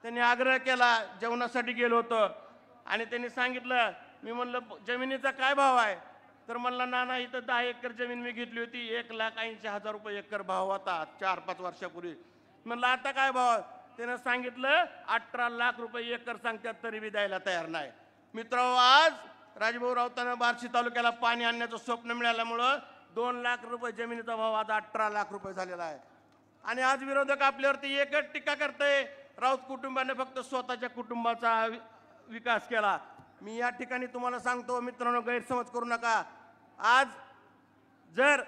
त्यांनी आग्रह केला, जेवणासाठी गेलो होतो आणि त्यांनी सांगितलं, मी म्हणलं जमिनीचा काय भाव आहे? तर म्हणलं नाना इथं 10 एकर जमीन मी घेतली होती, 1,80,000 रुपये एकर भाव होता 4-5 वर्षापूर्वी. म्हणलं आता काय भाव? त्यानं सांगितलं 18 लाख रुपये एकर सांगतात, तरी बी द्यायला तयार नाही. मित्रांनो, आज राजभाऊ राऊतांना बार्शी तालुक्याला पाणी आणण्याचं स्वप्न मिळाल्यामुळं 2 लाख रुपये जमिनीचा भाव आज 18 लाख रुपये झालेला आहे. आणि आज विरोधक आपल्यावरती एकच टीका करते, राऊत कुटुंबाने फक्त स्वतःच्या कुटुंबाचा विकास केला. मी या ठिकाणी तुम्हाला सांगतो मित्रांनो, गैरसमज करू नका. आज जर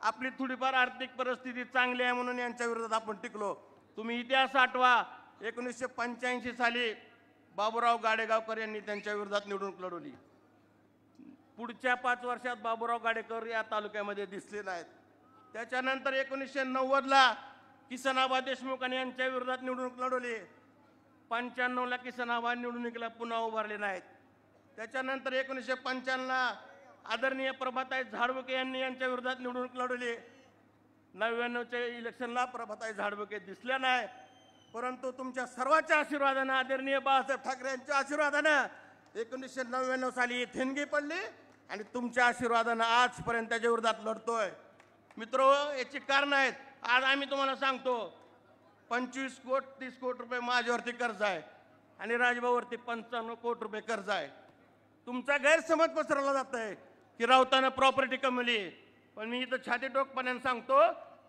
आपली थोडीफार आर्थिक परिस्थिती चांगली आहे म्हणून यांच्या विरोधात आपण टिकलो. तुम्ही इतिहास आठवा, 1985 साली बाबूराव गाडेगावकर यांनी त्यांच्या विरोधात निवडणूक लढवली. पुढच्या 5 वर्षात बाबूराव गाडेकर या तालुक्यामध्ये दिसले नाहीत. त्याच्यानंतर 1990ला किसनाबा देशमुखांनी यांच्या विरोधात निवडणूक लढवली. 95ला किसनाबा निवडणुकीला पुन्हा उभारले नाहीत. त्याच्यानंतर 1995ला आदरणीय प्रभाताई झाडबुके यांनी यांच्या विरोधात निवडणूक लढवली. 99च्या इलेक्शनला प्रभाताई झाडबुके दिसल्या नाही, परंतु तुमच्या सर्वांच्या आशीर्वादानं, आदरणीय बाळासाहेब ठाकरे यांच्या आशीर्वादानं 1999 साली ठिणगी पडली आणि तुमच्या आशीर्वादानं आजपर्यंत त्याच्या विरोधात लढतोय. मित्रो, याची कारणं आहेत. आज आम्ही तुम्हाला सांगतो 25 कोटी 30 कोटी रुपये माझ्यावरती कर्ज आहे आणि राजभाऊवरती 55 कोटी रुपये कर्ज आहे. तुमचा गैरसमज पसरवला जात आहे की राऊतानं प्रॉपर्टी कमवली, पण मी इथं छाती टोकपणाने सांगतो,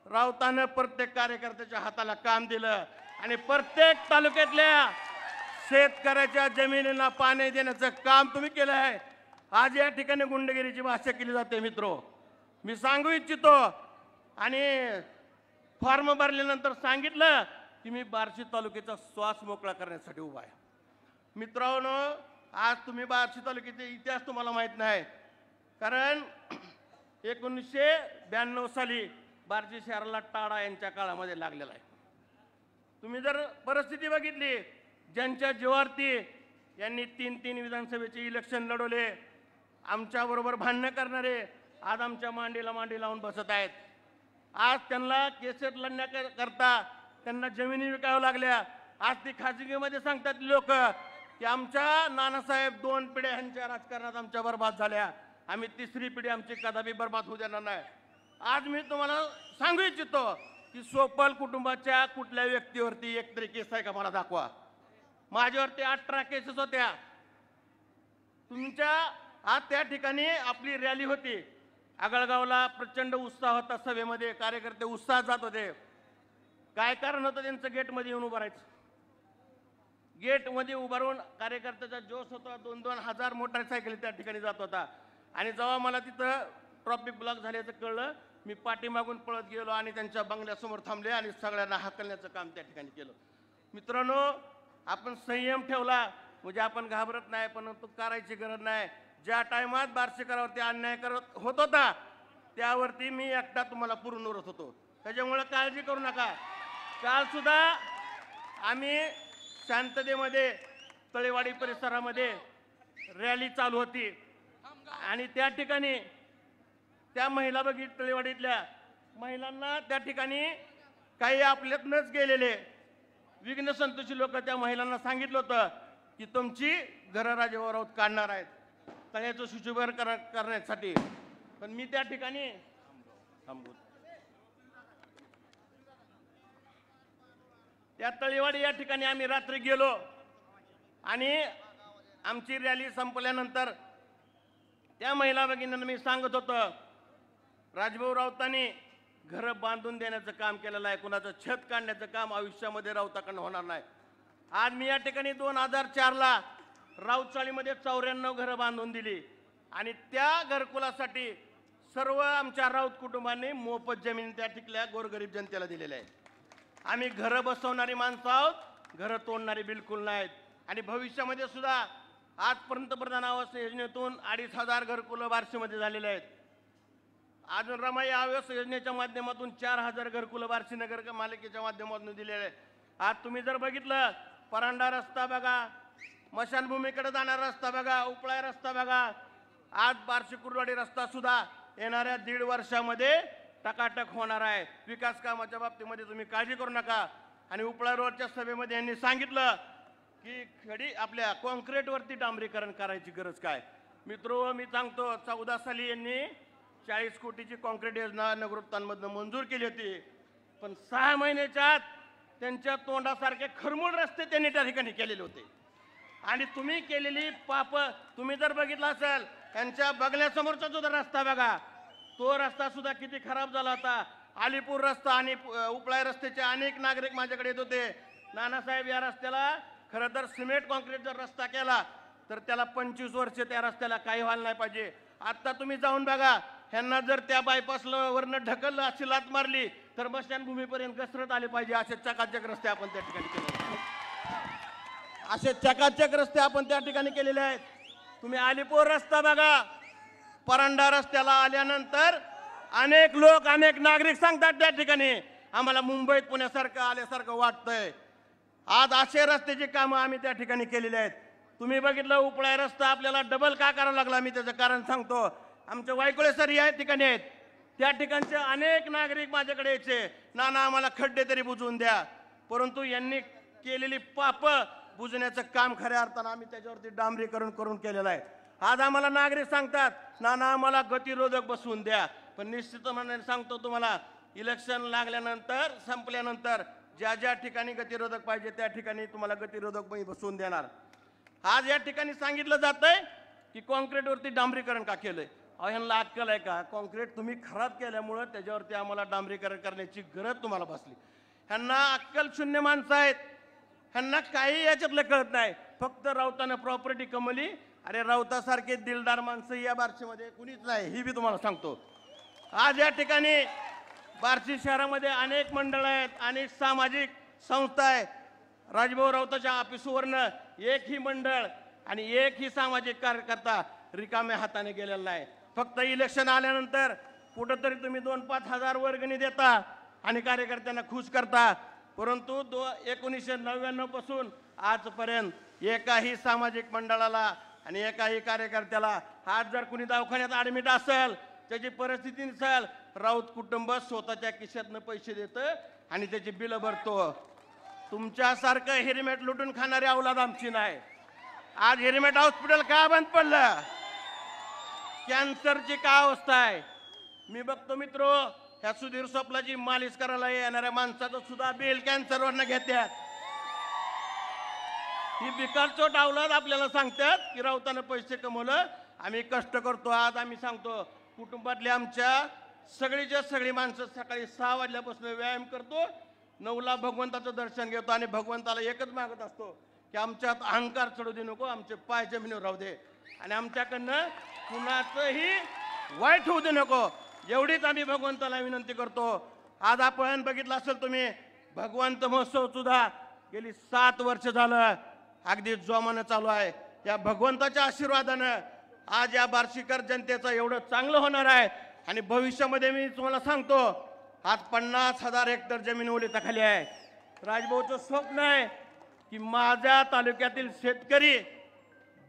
राऊतानं प्रत्येक कार्यकर्त्याच्या हाताला काम दिलं आणि प्रत्येक तालुक्यातल्या शेतकऱ्याच्या जमिनीला पाणी देण्याचं काम तुम्ही केलं आहे. आज या ठिकाणी गुंडगिरीची भाषा केली जाते. मित्रो, मी सांगू इच्छितो आणि फॉर्म भरल्यानंतर सांगितलं की मी बार्शी तालुक्याचा श्वास मोकळा करण्यासाठी उभा आहे. मित्रांनो, आज तुम्ही बार्शी तालुक्याचा इतिहास तुम्हाला माहीत नाही, कारण 1992 साली बार्शी शहराला टाळा यांच्या काळामध्ये लागलेला आहे. तुम्ही जर परिस्थिती बघितली, ज्यांच्या जीवावरती यांनी 3 विधानसभेचे इलेक्शन लढवले, आमच्याबरोबर भांडणं करणारे आज आमच्या मांडीला मांडी लावून बसत आहेत. आज त्यांना केसेस लढण्याकरता त्यांना जमिनी विकाव्या लागल्या. आज ती खाजगीमध्ये सांगतात लोक की आमच्या नानासाहेब 2 पिढ्या ह्यांच्या राजकारणात आमच्या बर्बाद झाल्या, आम्ही 3री पिढी आमची कदापि बर्बाद होऊ देणार नाही. आज मी तुम्हाला सांगू इच्छितो की सोपल कुटुंबाच्या कुठल्या व्यक्तीवरती एक तरी केस आहे का मला दाखवा. माझ्यावरती 18 केसेस होत्या. तुमच्या आज त्या ठिकाणी आपली रॅली होती, आगळगावला प्रचंड उत्साह होता, सभेमध्ये कार्यकर्ते उत्साहात जात होते. काय कारण होतं त्यांचं? गेटमध्ये येऊन उभं राहायचं. गेटमध्ये उभारून कार्यकर्त्याचा जोश होता. 2-2 हजार मोटरसायकली त्या ठिकाणी जात होता. आणि जेव्हा मला तिथं ट्रॉफिक ब्लॉक झाल्याचं कळलं, मी पाठीमागून पळत गेलो आणि त्यांच्या बंगल्यासमोर थांबले आणि सगळ्यांना हाकलण्याचं काम त्या ठिकाणी केलं. मित्रांनो, आपण संयम ठेवला म्हणजे आपण घाबरत नाही, परंतु करायची गरज नाही. ज्या टायमात बार्शीकरावरती अन्याय करत होत होता त्यावरती मी एकटा तुम्हाला पुरून उरत होतो. त्याच्यामुळे काळजी करू नका. काल सुद्धा आम्ही शांततेमध्ये तळेवाडी परिसरामध्ये रॅली चालू होती आणि त्या ठिकाणी त्या महिला बघितल्या, तळेवाडीतल्या महिलांना त्या ठिकाणी काही आपल्यातनंच गेलेले विघ्न संतोषी लोक त्या महिलांना सांगितलं होतं की तुमची घरं राजभाऊ राऊत काढणार आहेत तळ्याचं शुचीकरण करण्यासाठी. पण मी त्या ठिकाणी त्या तळेवाडी या ठिकाणी आम्ही रात्री गेलो आणि आमची रॅली संपल्यानंतर त्या महिला भगिनींना मी सांगत होतो, राजभाऊ राऊतांनी घरं बांधून देण्याचं काम केलेलं आहे, कुणाचं छत काढण्याचं काम आयुष्यामध्ये राऊताकडनं होणार नाही. आज मी या ठिकाणी 2004ला राऊतचाळीमध्ये 94 घरं बांधून दिली आणि त्या घरकुलासाठी सर्व आमच्या राऊत कुटुंबांनी मोफत जमीन त्या ठिकल्या गोरगरीब जनतेला दिलेल्या आहे. आम्ही घरं बसवणारी माणसं आहोत, घरं तोडणारी बिलकुल नाहीत. आणि भविष्यामध्ये सुद्धा आज पंतप्रधान आवास योजनेतून 2,500 घरकुलं बार्शीमध्ये झालेले आहेत. अजून रमाई आवास योजनेच्या माध्यमातून 4,000 घरकुलं बार्शी नगर मालिकेच्या माध्यमातून दिलेले आहेत. आज तुम्ही जर बघितलं, परांडा रस्ता बघा, मशानभूमीकडे जाणारा रस्ता बघा, उपळा रस्ता बघा, आज बार्शी कुर्डवाडी रस्ता सुद्धा येणाऱ्या 1.5 वर्षामध्ये टकाटक होणार आहे. विकास कामाच्या बाबतीमध्ये तुम्ही काळजी करू नका. आणि उपळा रोडच्या सभेमध्ये यांनी सांगितलं की खडी आपल्या कॉन्क्रीटवरती डांबरीकरण करायची गरज काय. मित्रो, मी सांगतो 14 साली यांनी 40 कोटीची कॉन्क्रीट योजना नगरोत्थानमधनं मंजूर केली होती, पण 6 महिन्याच्या आत त्यांच्या तोंडासारखे खरमूड रस्ते त्यांनी त्या ठिकाणी केलेले होते. आणि तुम्ही केलेली पाप तुम्ही जर बघितला असेल, त्यांच्या बगल्यासमोरचा जो रस्ता बघा, तो रस्ता सुद्धा किती खराब झाला होता. अलीपूर रस्ता आणि उपळा रस्त्याचे अनेक नागरिक माझ्याकडे येत होते, नानासाहेब या रस्त्याला खरं तर सिमेंट कॉन्क्रीट जर रस्ता केला तर त्याला 25 वर्ष त्या रस्त्याला काही व्हायला नाही पाहिजे. आता तुम्ही जाऊन बघा, ह्यांना जर त्या बायपासला वरनं ढकललं, अशी लात मारली तर बसस्टँड घसरत आले पाहिजे. असे चकाचक रस्ते आपण त्या ठिकाणी केले, असे चकाचक रस्ते आपण त्या ठिकाणी केलेले आहेत. तुम्ही अलीपूर रस्ता बघा, परांडा रस्त्याला आल्यानंतर अनेक लोक अनेक नागरिक सांगतात त्या ठिकाणी आम्हाला मुंबईत पुण्यासारखं आल्यासारखं वाटतंय. आज असे रस्त्याची कामं आम्ही त्या ठिकाणी केलेली आहेत. तुम्ही बघितलं उपळा रस्ता आपल्याला डबल का करावा लागला, मी त्याचं कारण सांगतो. आमचे वायकुळे सर या ठिकाणी आहेत, त्या ठिकाणचे अनेक नागरिक माझ्याकडे यायचे, नाना आम्हाला खड्डे तरी बुजवून द्या. परंतु यांनी केलेली पाप बुजण्याचं काम खऱ्या अर्थानं आम्ही त्याच्यावरती डांबरीकरण करून केलेलं आहे. आज आम्हाला नागरिक सांगतात, नाना आम्हाला गतिरोधक बसवून द्या. पण निश्चितपणे सांगतो तुम्हाला, इलेक्शन लागल्यानंतर संपल्यानंतर ज्या ज्या ठिकाणी गतिरोधक पाहिजे त्या ठिकाणी तुम्हाला गतिरोधक बसवून देणार. आज या ठिकाणी सांगितलं जातंय की कॉन्क्रीटवरती डांबरीकरण का केलंय. ह्यांना अक्कल आहे का? कॉन्क्रीट तुम्ही खराब केल्यामुळं त्याच्यावरती आम्हाला डांबरीकरण करण्याची गरज तुम्हाला बसली. ह्यांना अक्कल शून्य माणसं आहेत, ह्यांना काही याच्यातलं कळत नाही. फक्त राऊतानं प्रॉपर्टी कमवली. अरे राऊतासारखे दिलदार माणसं या बार्शीमध्ये कुणीच नाही, ही बी तुम्हाला सांगतो. आज या ठिकाणी बार्शी शहरामध्ये अनेक मंडळ आहेत, अनेक सामाजिक संस्था आहेत. राजभाऊ राऊताच्या ऑफिसवरनं एकही मंडळ आणि एकही सामाजिक कार्यकर्ता रिकाम्या हाताने गेलेला नाही. फक्त इलेक्शन आल्यानंतर कुठंतरी तुम्ही 2-5 हजार वर्गणी देता आणि कार्यकर्त्यांना खुश करता. परंतु 1999 पासून आजपर्यंत एकाही सामाजिक मंडळाला आणि एकाही कार्यकर्त्याला, आज जर कुणी दवाखान्यात ॲडमिट असेल, त्याची परिस्थिती नसेल, राऊत कुटुंब स्वतःच्या खिशातनं पैसे देतं आणि त्याची बिलं भरतो. तुमच्यासारखं हेल्मेट लुटून खाणारी अवलाद आमची नाही. आज हेल्मेट हॉस्पिटल का बंद पडलं? कॅन्सरची का अवस्था आहे? मी बघतो मित्रो, ह्या सुधीर स्वप्नाची मालिश करायला येणाऱ्या माणसाचं सुद्धा बिल कॅन्सरवरनं घेतात. ही बिकारचोट अवलाद आपल्याला सांगतात की राऊतानं पैसे कमवलं, आम्ही कष्ट करतो. आज आम्ही सांगतो, कुटुंबातली आमच्या सगळीच्या सगळी माणसं सकाळी 6 वाजल्यापासून व्यायाम करतो, 9ला भगवंताचं दर्शन घेतो आणि भगवंताला एकच मागत असतो की आमच्यात अहंकार चढू दे नको, आमचे पाय जमिनीवर राहू दे आणि आमच्याकडनं कुणाचंही वाईट होऊ दे नको, एवढीच आम्ही भगवंताला विनंती करतो. आज आपण बघितलं असेल तुम्ही, भगवंत महोत्सव सुद्धा गेली 7 वर्ष झालं अगदी जोमानं चालू आहे. या भगवंताच्या आशीर्वादानं आज या बार्शीकर जनतेचं एवढं चांगलं होणार आहे. आणि भविष्यामध्ये मी तुम्हाला सांगतो, आज 50,000 हेक्टर जमीन ओलिताखाली आहे. राजभाऊचं स्वप्न आहे की माझ्या तालुक्यातील शेतकरी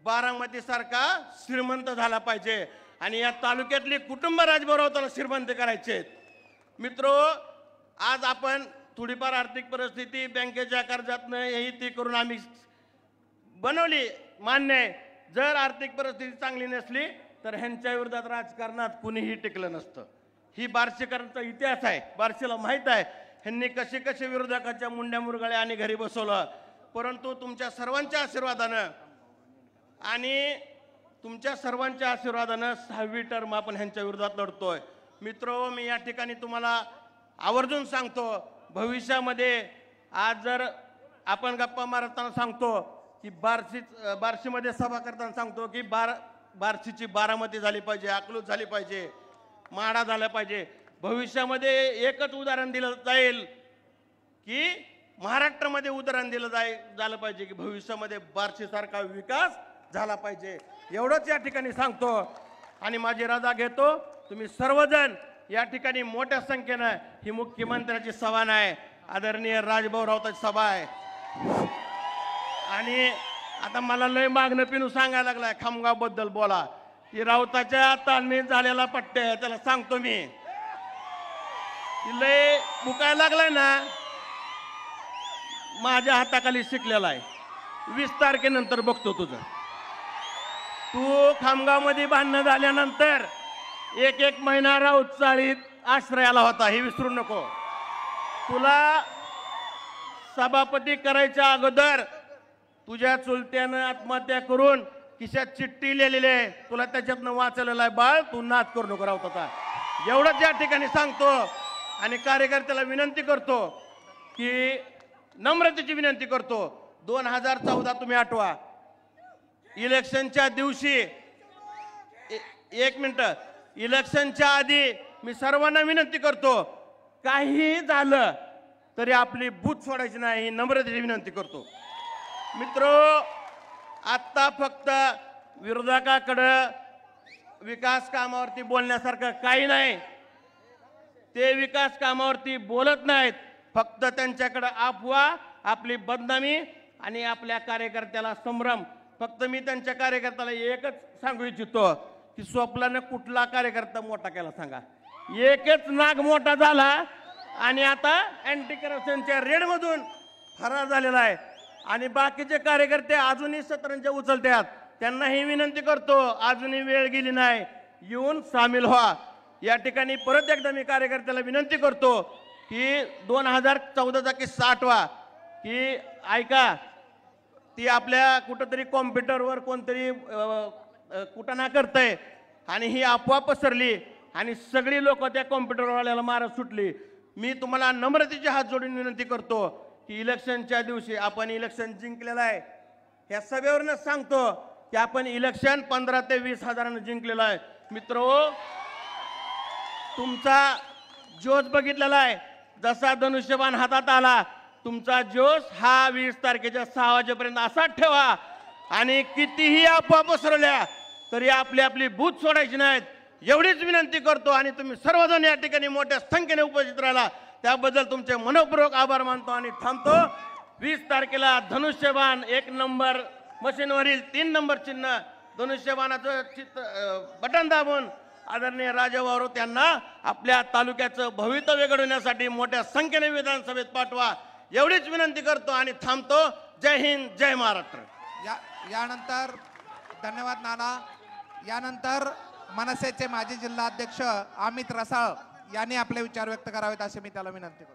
बारामतीसारखा श्रीमंत झाला पाहिजे आणि या तालुक्यातली कुटुंब राजभाऊ राऊताला श्रीमंत करायचे. मित्रो, आज आपण थोडीफार आर्थिक परिस्थिती बँकेच्या कर्जातनं हे ती करून आम्ही बनवली, मान्य आहे. जर आर्थिक परिस्थिती चांगली नसली तर ह्यांच्या विरोधात राजकारणात कुणीही टिकलं नसतं. ही बार्शीकरांचा इतिहास आहे, बार्शीला माहीत आहे ह्यांनी कसे कसे विरोधकाच्या मुंड्या मुरगाळ्या आणि घरी बसवलं. परंतु तुमच्या सर्वांच्या आशीर्वादानं आणि तुमच्या सर्वांच्या आशीर्वादानं 6वी टर्म आपण ह्यांच्या विरोधात लढतोय. मित्रो, मी या ठिकाणी तुम्हाला आवर्जून सांगतो, भविष्यामध्ये आज जर आपण गप्पा मारताना सांगतो की बार्शीमध्ये सभा करताना सांगतो की बार्शीची बारामती झाली पाहिजे, अकलूज झाली पाहिजे, माढा झाला पाहिजे. भविष्यामध्ये एकच उदाहरण दिलं जाईल की महाराष्ट्रामध्ये उदाहरण दिलं झालं पाहिजे की भविष्यामध्ये बार्शीसारखा विकास झाला पाहिजे. एवढंच या ठिकाणी सांगतो आणि माझी रजा घेतो. तुम्ही सर्वजण या ठिकाणी मोठ्या संख्येनं, ही मुख्यमंत्र्याची सभा नाही, आदरणीय राजभाऊ राऊताची सभा आहे. आणि आता मला लय मागणं पिनू सांगायला लागलाय खामगाव बद्दल बोला. की राऊताच्या तालमीत झालेला पट्टे त्याला सांगतो मी, लय बुकायला लागलाय ना, माझ्या हाताखाली शिकलेला आहे. 20 तारखेनंतर बघतो तुझं. तू खामगावमध्ये भांडणं झाल्यानंतर एक महिना राऊत चाळीत आश्रयाला होता, हे विसरू नको. तुला सभापती करायच्या अगोदर तुझ्या चुलत्यानं आत्महत्या करून खिशात चिठ्ठी लिहिलेली आहे, तुला त्याच्यातनं वाचलेलं आहे. बाळ, तू नाद करू नको राऊताचा, एवढंच या ठिकाणी सांगतो. आणि कार्यकर्त्याला विनंती करतो की नम्रतेची विनंती करतो, 2014 तुम्ही आठवा, इलेक्शनच्या दिवशी एक मिनिट, इलेक्शनच्या आधी मी सर्वांना विनंती करतो, काही झालं तरी आपली बूथ सोडायची नाही, ही नम्रतेची विनंती करतो. मित्रो, आत्ता फक्त विरोधकाकडं विकास कामावरती बोलण्यासारखं काही नाही. ते विकास कामावरती बोलत नाहीत, फक्त त्यांच्याकडं अफवा, आपली बदनामी आणि आपल्या कार्यकर्त्याला संभ्रम. फक्त मी त्यांच्या कार्यकर्त्याला एकच सांगू इच्छितो की स्वप्नानं कुठला कार्यकर्ता मोठा केला सांगा. एकच नाग मोठा झाला आणि आता अँटी करप्शनच्या रेडमधून फरार झालेला आहे. आणि बाकीचे कार्यकर्ते अजूनही सतरंजा उचलतात, त्यांना ही विनंती करतो, अजूनही वेळ गेली नाही, येऊन सामील व्हा. या ठिकाणी परत एकदा मी कार्यकर्त्याला विनंती करतो की 2014चा किस्सा आठवा, की ऐका, ती आपल्या कुठंतरी कॉम्प्युटरवर कोणतरी कुटाणा करतंय आणि ही अफवा पसरली आणि सगळी लोक त्या कॉम्प्युटरवाल्याला मारत सुटली. मी तुम्हाला नम्रतेची हात जोडून विनंती करतो की इलेक्शनच्या दिवशी आपण इलेक्शन जिंकलेलं आहे. ह्या सभेवरच सांगतो की आपण इलेक्शन 15 ते 20 हजारानं जिंकलेलं आहे. मित्रो, तुमचा जोश बघितलेला आहे, जसा धनुष्यबाण हातात आला, तुमचा जोश हा 20 तारखेच्या 6 वाजेपर्यंत असाच ठेवा. आणि कितीही अफवा पसरवल्या तरी आपली बूथ सोडायची नाहीत, एवढीच विनंती करतो. आणि तुम्ही सर्वजण या ठिकाणी मोठ्या संख्येने उपस्थित राहिला त्याबद्दल तुमचे मनपूर्वक आभार मानतो आणि थांबतो. 20 तारखेला धनुष्यबाण 1 नंबर मशीनवरील 3 नंबर चिन्ह धनुष्यबाणाचं बटन दाबून आदरणीय राजाभाऊ यांना आपल्या तालुक्याचं भवितव्य घडवण्यासाठी मोठ्या संख्येने विधानसभेत पाठवा, एवढीच विनंती करतो आणि थांबतो. जय हिंद, जय महाराष्ट्र. यानंतर धन्यवाद नाना. यानंतर मनसेचे माजी जिल्हाध्यक्ष अमित रसाळ यांनी आपले विचार व्यक्त करावेत असे मी त्याला विनंती करतो.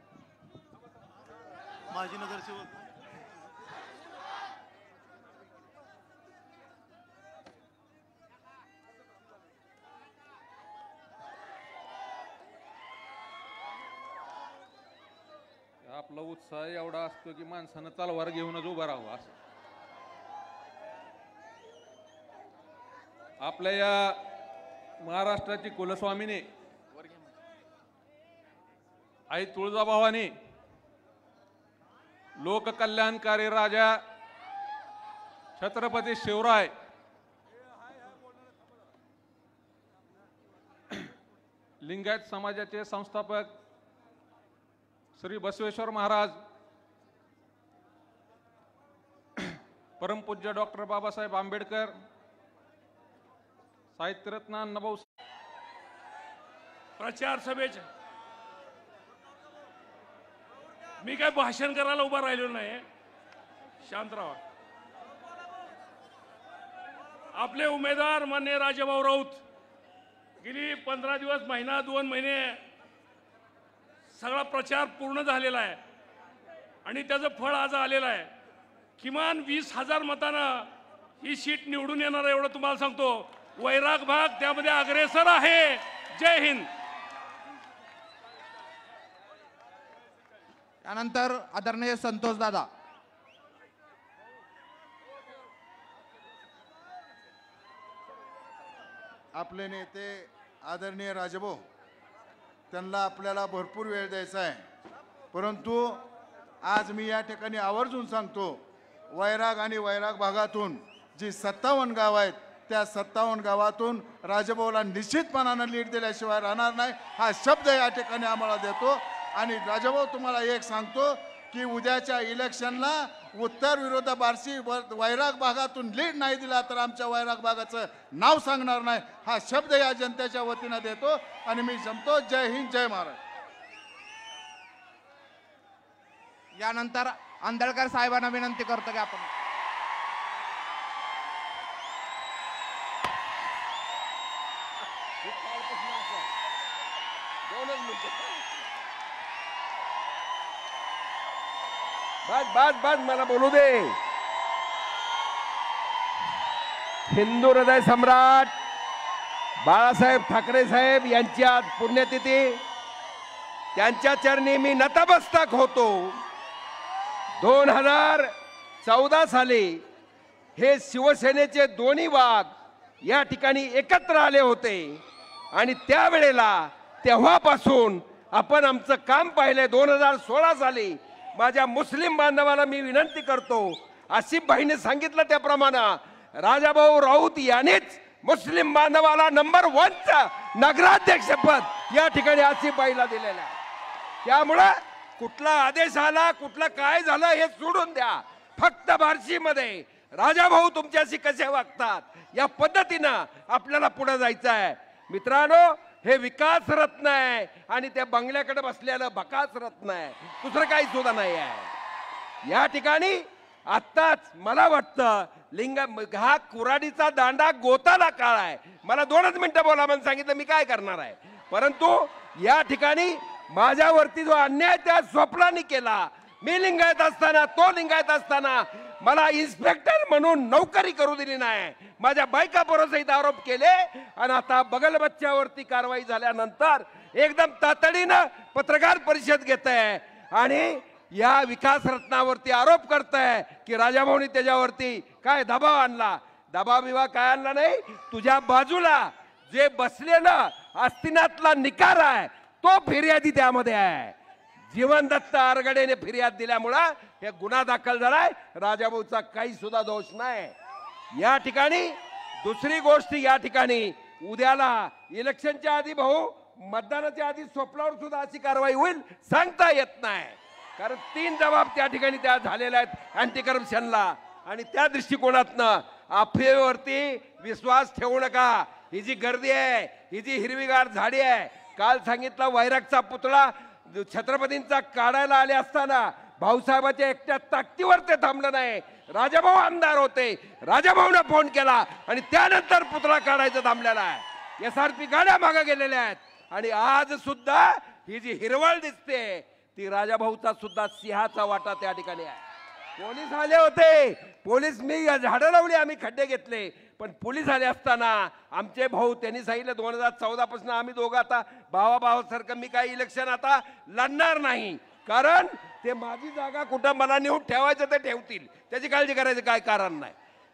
माजी नगरसेवक आपला उत्साह एवढा असतो की माणसानं तलवार घेऊनच उभं राहावं. असं आपल्या या महाराष्ट्राची कुलस्वामिनी आई तुळजाभवानी, लोककल्याणकारी राजा छत्रपती शिवराय, लिंगायत समाजाचे संस्थापक श्री बसवेश्वर महाराज, परमपूज्य डॉक्टर बाबासाहेब आंबेडकर, साहित्यरत्न अण्णाभाऊ. प्रचार सभेचे मी काय भाषण करायला उभा राहिलो नाही, शांत राहा. आपले उमेदवार माननीय राजाभाऊ राऊत गेली 15 दिवस, महिना 2 महिने सगळा प्रचार पूर्ण झालेला आहे आणि त्याचं फळ आज आलेलं आहे. किमान 20,000 मतांना ही सीट निवडून येणार एवढं तुम्हाला सांगतो. वैराग भाग त्यामध्ये अग्रेसर आहे. जय हिंद. यानंतर आदरणीय संतोष दादा. आपले नेते आदरणीय राजाभाऊ, त्यांना आपल्याला भरपूर वेळ द्यायचा आहे, परंतु आज मी या ठिकाणी आवर्जून सांगतो, वैराग आणि वैराग भागातून जी 57 गाव आहेत त्या 57 गावातून राजाभाऊला निश्चितपणानं लीड दिल्याशिवाय राहणार नाही, हा शब्द या ठिकाणी आम्हाला देतो. आणि राजाभाऊ, तुम्हाला एक सांगतो की उद्याच्या इलेक्शनला उत्तर विरोध बार्शी वैराग भागातून लीड नाही दिला तर आमच्या वैराग भागाचं नाव सांगणार नाही, हा शब्द या जनतेच्या वतीनं देतो. आणि मी संपतो. जय हिंद, जय महाराष्ट्र. यानंतर आंधळकर साहेबांना विनंती करतो की आपण बस मला बोलू दे. हिंदू हृदय सम्राट बाळासाहेब ठाकरे साहेब यांची आज पुण्यतिथी. त्यांच्या चरणी मी नतमस्तक होतो. 2014 साली हे शिवसेनेचे दोन्ही वाघ या ठिकाणी एकत्र आले होते आणि त्यावेळेला तेव्हापासून आपण आमचं काम पाहिलंय. 2016 साली माझ्या मुस्लिम बांधवाला मी विनंती करतो, आसिफ भाईने सांगितलं त्याप्रमाणे राजाभाऊ राऊत यांनीच मुस्लिम बांधवाला नंबर 1चा नगराध्यक्षपद या ठिकाणी आसिफ भाईला दिलेलं आहे. त्यामुळं कुठला आदेश आला, कुठलं काय झालं हे सोडून द्या. फक्त बार्शीमध्ये राजाभाऊ तुमच्याशी कसे वागतात या पद्धतीनं आपल्याला पुढे जायचं आहे. मित्रांनो, हे विकास रत्न आहे आणि त्या बंगल्याकडे बसलेलं बकास रत्न आहे, दुसरं काही सुद्धा नाही आहे. या ठिकाणी आत्ताच मला वाटतं हा कुऱ्हाडीचा दांडा गोताला काळ आहे. मला 2च मिनिटं बोला म्हणून सांगितलं, मी काय करणार आहे. परंतु या ठिकाणी माझ्यावरती जो अन्याय त्या स्वप्नाने केला, मी लिंगायत असताना, तो लिंगायत असताना मला इन्स्पेक्टर म्हणून नोकरी करू दिली नाही, माझ्या बायका पोरासहित आरोप केले आणि आता बगल बच्च्यावरती कारवाई झाल्यानंतर एकदम तातडीनं पत्रकार परिषद घेत आहे आणि या विकास रत्नावरती आरोप करताय की राजाभाऊनी त्याच्यावरती काय दबाव आणला. दबाव विवाह काय आणला नाही. तुझ्या बाजूला जे बसलेलं आस्तिनातला निकार आहे तो फिर्यादी त्यामध्ये आहे. जीवन दत्त आरगडेने फिर्याद दिल्यामुळं हे गुन्हा दाखल झालाय. राजाभाऊचा काही सुद्धा दोष नाही. या ठिकाणी दुसरी गोष्ट, या ठिकाणी उद्याला इलेक्शनच्या आधी भाऊ मतदानाच्या आधी स्वप्नावर सुद्धा अशी कारवाई होईल सांगता येत नाही. कारण 3 जबाब त्या ठिकाणी त्या झालेल्या आहेत अँटी करप्शनला. आणि त्या दृष्टिकोनातनं अफवेवरती विश्वास ठेवू नका. ही जी गर्दी आहे, ही जी हिरवीगार झाडी आहे, काल सांगितलं वैरागचा पुतळा छत्रपतींचा काढायला आले असताना भाऊसाहेबाच्या एकट्या ताकदीवर ते थांबलं नाही. राजाभाऊ आमदार होते, राजाभाऊने फोन केला आणि त्यानंतर पुतळा काढायचं थांबलेला आहे. SRP गाड्या मागे गेलेल्या आहेत आणि आज सुद्धा ही जी हिरवळ दिसते ती राजाभाऊचा सुद्धा सिंहाचा वाटा त्या ठिकाणी आहे. पोलीस आले होते, पोलीस मी झाडं लावली, आम्ही खड्डे घेतले, पण पोलीस आले असताना आमचे भाऊ त्यांनी सांगितलं 2014 पासून आम्ही दोघं आता भावाभावासारखं मी काही इलेक्शन आता लढणार नाही, कारण ते माझी जागा कुठं मला नेऊन ठेवायचं ते ठेवतील, त्याची काळजी करायचं काय कारण नाही.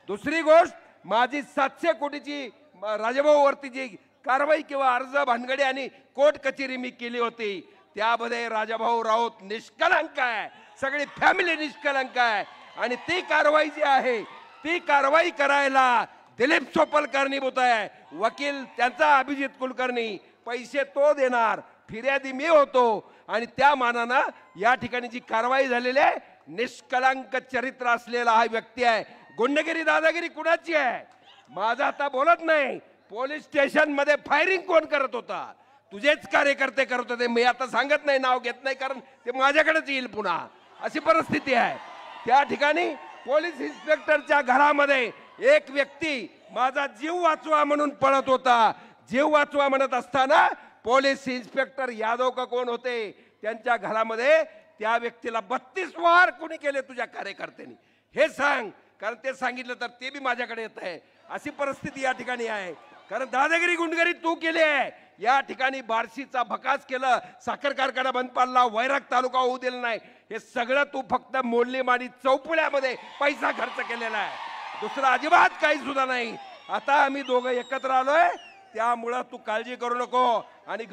दुसरी गोष्ट, माझी 700 कोटीची राजाभाऊवरती जी कारवाई किंवा अर्ज भानगडी आणि कोर्ट कचेरी मी केली होती त्यामध्ये राजाभाऊ राऊत निष्कलंक आहे, सगळी फॅमिली निष्कलंक आहे. आणि ती कारवाई जी आहे ती कारवाई करायला दिलीप सोपल कारणीभूत आहे, वकील त्यांचा अभिजित कुलकर्णी, पैसे तो देणार, फिर्यादी मी होतो. आणि त्या मानानं या ठिकाणी जी कारवाई झालेली आहे निष्कलंक चरित्र असलेला हा व्यक्ती आहे. गुंडगिरी दादागिरी कुणाची आहे माझा आता बोलत नाही. पोलीस स्टेशन मध्ये फायरिंग कोण करत होता, तुझेच कार्यकर्ते करत होते. मी आता सांगत नाही, नाव घेत नाही, कारण ते माझ्याकडेच येईल पुन्हा, अशी परिस्थिती आहे. त्या ठिकाणी पोलीस इन्स्पेक्टरच्या घरामध्ये एक व्यक्ती माझा जीव वाचवा म्हणून पळत होता. जीव वाचवा म्हणत असताना पोलीस इन्स्पेक्टर यादव का कोण होते त्यांच्या घरामध्ये त्या व्यक्तीला 32 वार कोणी केले तुझ्या कार्यकर्त्यांनी हे सांग, कारण ते सांगितलं तर ते बी माझ्याकडे येत आहे. अशी परिस्थिती या ठिकाणी आहे. कारण दादागिरी गुंडगिरी तू केली आहे. या ठिकाणी बार्शीचा भकास केलं, साखर कारखाना बंद पाडला, वैराग तालुका होऊ दिला नाही, हे सगळं तू फक्त मोडलीमाडी चौपुळ्यामध्ये पैसा खर्च केलेला आहे, दुसरं अजिबात काही सुद्धा नाही. आता आम्ही दोघं एकत्र आलोय, त्यामुळं तू काळजी करू नको. आणि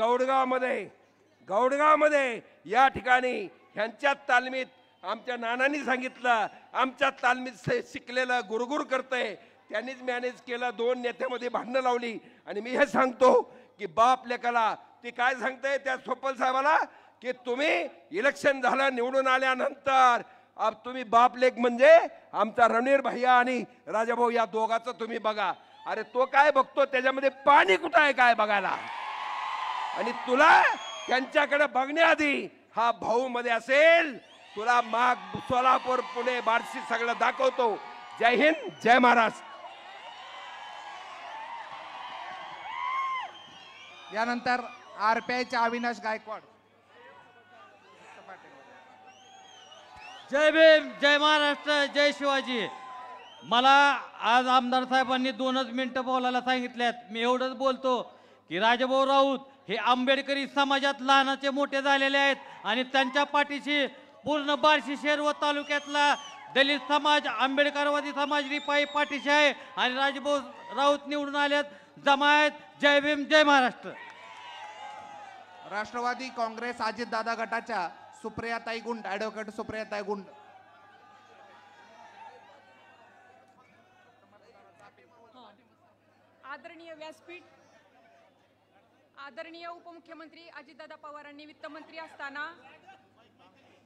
गौडगावमध्ये या ठिकाणी ह्यांच्या तालमीत आमच्या नानांनी सांगितलं, आमच्या तालमीत शिकलेलं गुरगुर करतंय, त्यांनीच मॅनेज केलं. 2 नेत्यामध्ये भांडणं लावली. आणि मी हे सांगतो की बाप लेकाला ते काय सांगताय त्या सोपल साहेबाला की तुम्ही इलेक्शन झालं, निवडून आल्यानंतर तुम्ही बाप लेक म्हणजे आमचा रणवीर भैया आणि राजाभाऊ या दोघांचं तुम्ही बघा. अरे तो काय बघतो, त्याच्यामध्ये पाणी कुठं आहे काय बघायला. आणि तुला त्यांच्याकडे बघण्याआधी हा भाऊ मध्ये असेल तुला माग सोलापूर पुणे बार्शी सगळं दाखवतो. जय हिंद, जय महाराष्ट्र. यानंतर आरपीआयचे अविनाश गायकवाड. जय भीम, जय महाराष्ट्र, जय शिवाजी. मला आज आमदार साहेबांनी 2च मिनिटं बोलायला सांगितल्यात. मी एवढंच बोलतो की राजाभाऊ राऊत हे आंबेडकरी समाजात लहानाचे मोठे झालेले आहेत आणि त्यांच्या पाठीशी पूर्ण बार्शी शहर व तालुक्यातला दलित समाज, आंबेडकरवादी समाज रिपाई पाठीशी आहे आणि राजाभाऊ राऊत निवडून आल्यात. जमायत. जय भीम, जय महाराष्ट्र. राष्ट्रवादी काँग्रेस अजितदादा गटाच्या सुप्रियाताई गुंड, ॲडव्होकेट सुप्रियाताई गुंड. आदरणीय व्यासपीठ, आदरणीय उपमुख्यमंत्री अजितदादा पवारांनी वित्तमंत्री असताना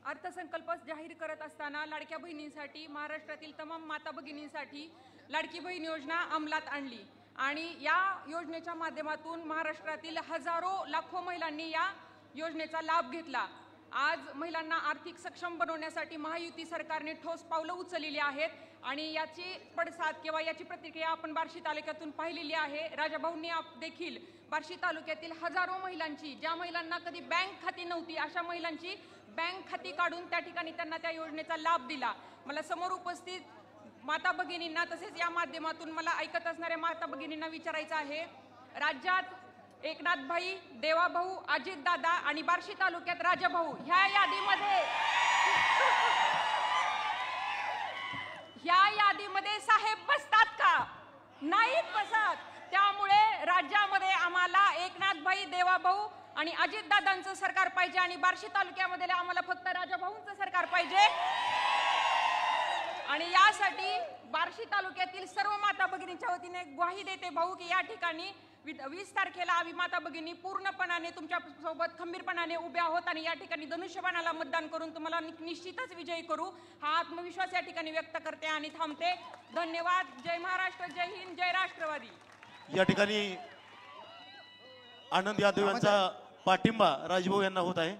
अर्थसंकल्प जाहीर करत असताना लाडक्या बहिणींसाठी, महाराष्ट्रातील तमाम माता भगिनींसाठी लाडकी बहीण योजना अंमलात आणली आणि या योजनेच्या माध्यमातून महाराष्ट्रातील हजारो लाखो महिलांनी या योजनेचा लाभ घेतला. आज महिलांना आर्थिक सक्षम बनवण्यासाठी महायुती सरकारने ठोस पावलं उचललेली आहेत आणि याची पडसाद किंवा याची प्रतिक्रिया आपण बार्शी तालुक्यातून पाहिलेली आहे. राजाभाऊंनी देखील बार्शी तालुक्यातील हजारो महिलांची, ज्या महिलांना कधी बँक खाती नव्हती, अशा महिलांची बँक खाती काढून त्या ठिकाणी त्यांना त्या योजनेचा लाभ दिला. मला समोर उपस्थित माता भगिनींना तसेच या माध्यमातून मला ऐकत असणाऱ्या माता भगिनींना विचारायचं आहे, राज्यात एकनाथभाई, देवाभाऊ, अजितदादा आणि बार्शी तालुक्यात राजाभाऊ ह्या यादीमध्ये साहेब बसतात का? नाहीत बसत. त्यामुळे राज्यामध्ये आम्हाला एकनाथभाई, देवाभाऊ आणि अजितदादांचं सरकार पाहिजे आणि बार्शी तालुक्यामध्ये आम्हाला फक्त राजाभाऊंचं सरकार पाहिजे. आणि यासाठी बार्शी तालुक्यातील सर्व माता भगिनींच्या वतीने ग्वाही देते भाऊ की या ठिकाणी 20 तारखेला आम्ही माता भगिनी पूर्णपणाने तुमच्या सोबत खंबीरपणाने उभ्या आहोत आणि या ठिकाणी धनुष्यबाणाला मतदान करून तुम्हाला निश्चितच विजयी करू, हा आत्मविश्वास या ठिकाणी व्यक्त करते आणि थांबते. धन्यवाद. जय महाराष्ट्र, जय हिंद, जय राष्ट्रवादी. या ठिकाणी आनंद यादव यांचा पाठिंबा राजभाऊ यांना होत आहे.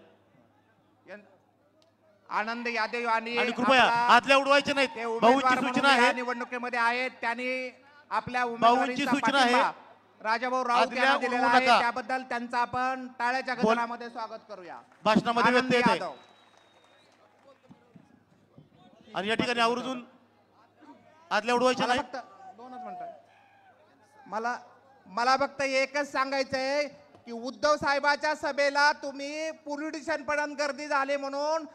आनंद यादव आणि कृपया आपला आतल्या उडवायचे नाहीत. ते भाऊंची उमेदवार सूचना म्हणून या आहे. निवडणुकीमध्ये आहेत. त्यांनी आपल्या भाऊंची उमेदवारीचा सूचना आहे. पाठिंबा राजाभाऊ राऊत आतल्या यांना दिलेला उडवू आहे. नका. त्याबद्दल त्यांचं आपण टाळ्याच्या गजरामध्ये स्वागत करूया. भाषणामध्ये आनंद व्यत्यय येत यादव. आहे आणि या ठिकाणी आवर्जून आतल्या उडवायच्या मला नाही. फक्त 2च मिनिटं. मला फक्त एकच सांगायचंय की उद्धव साहेबाच्या सभेला तुम्ही पुलिटिशियन पडून गर्दी झाली म्हणून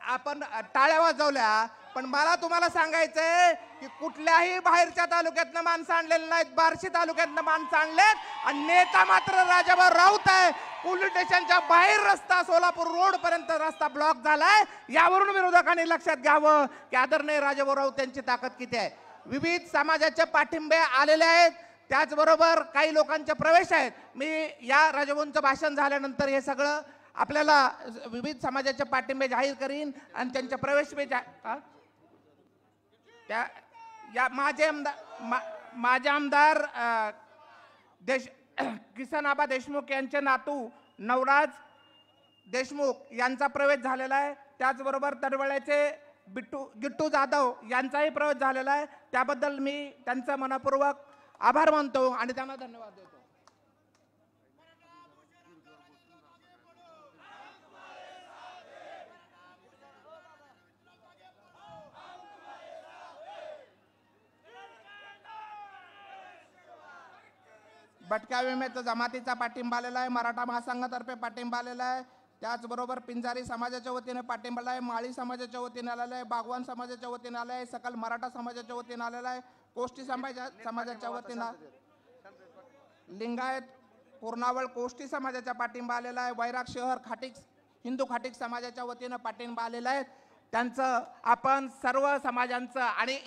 आपण टाळ्या वाजवल्या, पण मला तुम्हाला सांगायचंय की कुठल्याही बाहेरच्या तालुक्यातनं माणसं आणलेली नाहीत, बार्शी तालुक्यातनं माणसं आणलेत आणि नेता मात्र राजाभाऊ राऊत आहे. पोलीस स्टेशनच्या बाहेर रस्ता सोलापूर रोड पर्यंत रस्ता ब्लॉक झालाय. यावरून विरोधकांनी लक्षात घ्यावं की आदरणीय राजाभाऊ राऊत यांची ताकद किती आहे. विविध समाजाचे पाठिंबे आलेले आहेत, त्याचबरोबर काही लोकांचे प्रवेश आहेत. मी या राजाभाऊंचं भाषण झाल्यानंतर हे सगळं आपल्याला विविध समाजाचे पाठिंबे जाहीर करीन आणि त्यांचे प्रवेश त्या या माझे आमदार किसन आबा देशमुख यांचे नातू नवराज देशमुख यांचा प्रवेश झालेला आहे. त्याचबरोबर तडवळ्याचे गिट्टू जाधव यांचाही प्रवेश झालेला आहे. त्याबद्दल मी त्यांचा मनपूर्वक आभार मानतो आणि त्यांना धन्यवाद देतो. भटक्या विम्याचा जमातीचा पाठिंबा आलेला आहे. मराठा महासंघातर्फे पाठिंबा आलेला आहे. त्याचबरोबर पिंजारी समाजाच्या वतीने पाठिंबा आला आहे. माळी समाजाच्या वतीने आलेला आहे. बागवान समाजाच्या वतीने आला आहे. सकल मराठा समाजाच्या वतीने आलेला आहे. कोष्टी समाजाच्या वतीनं लिंगायत पूर्णावळ कोष्टी समाजाचा पाठिंबा आलेला आहे. वैराग शहर हिंदू खाटीक समाजाच्या वतीनं पाठिंबा आलेला आहे. त्यांचं आपण सर्व समाजांचं आणि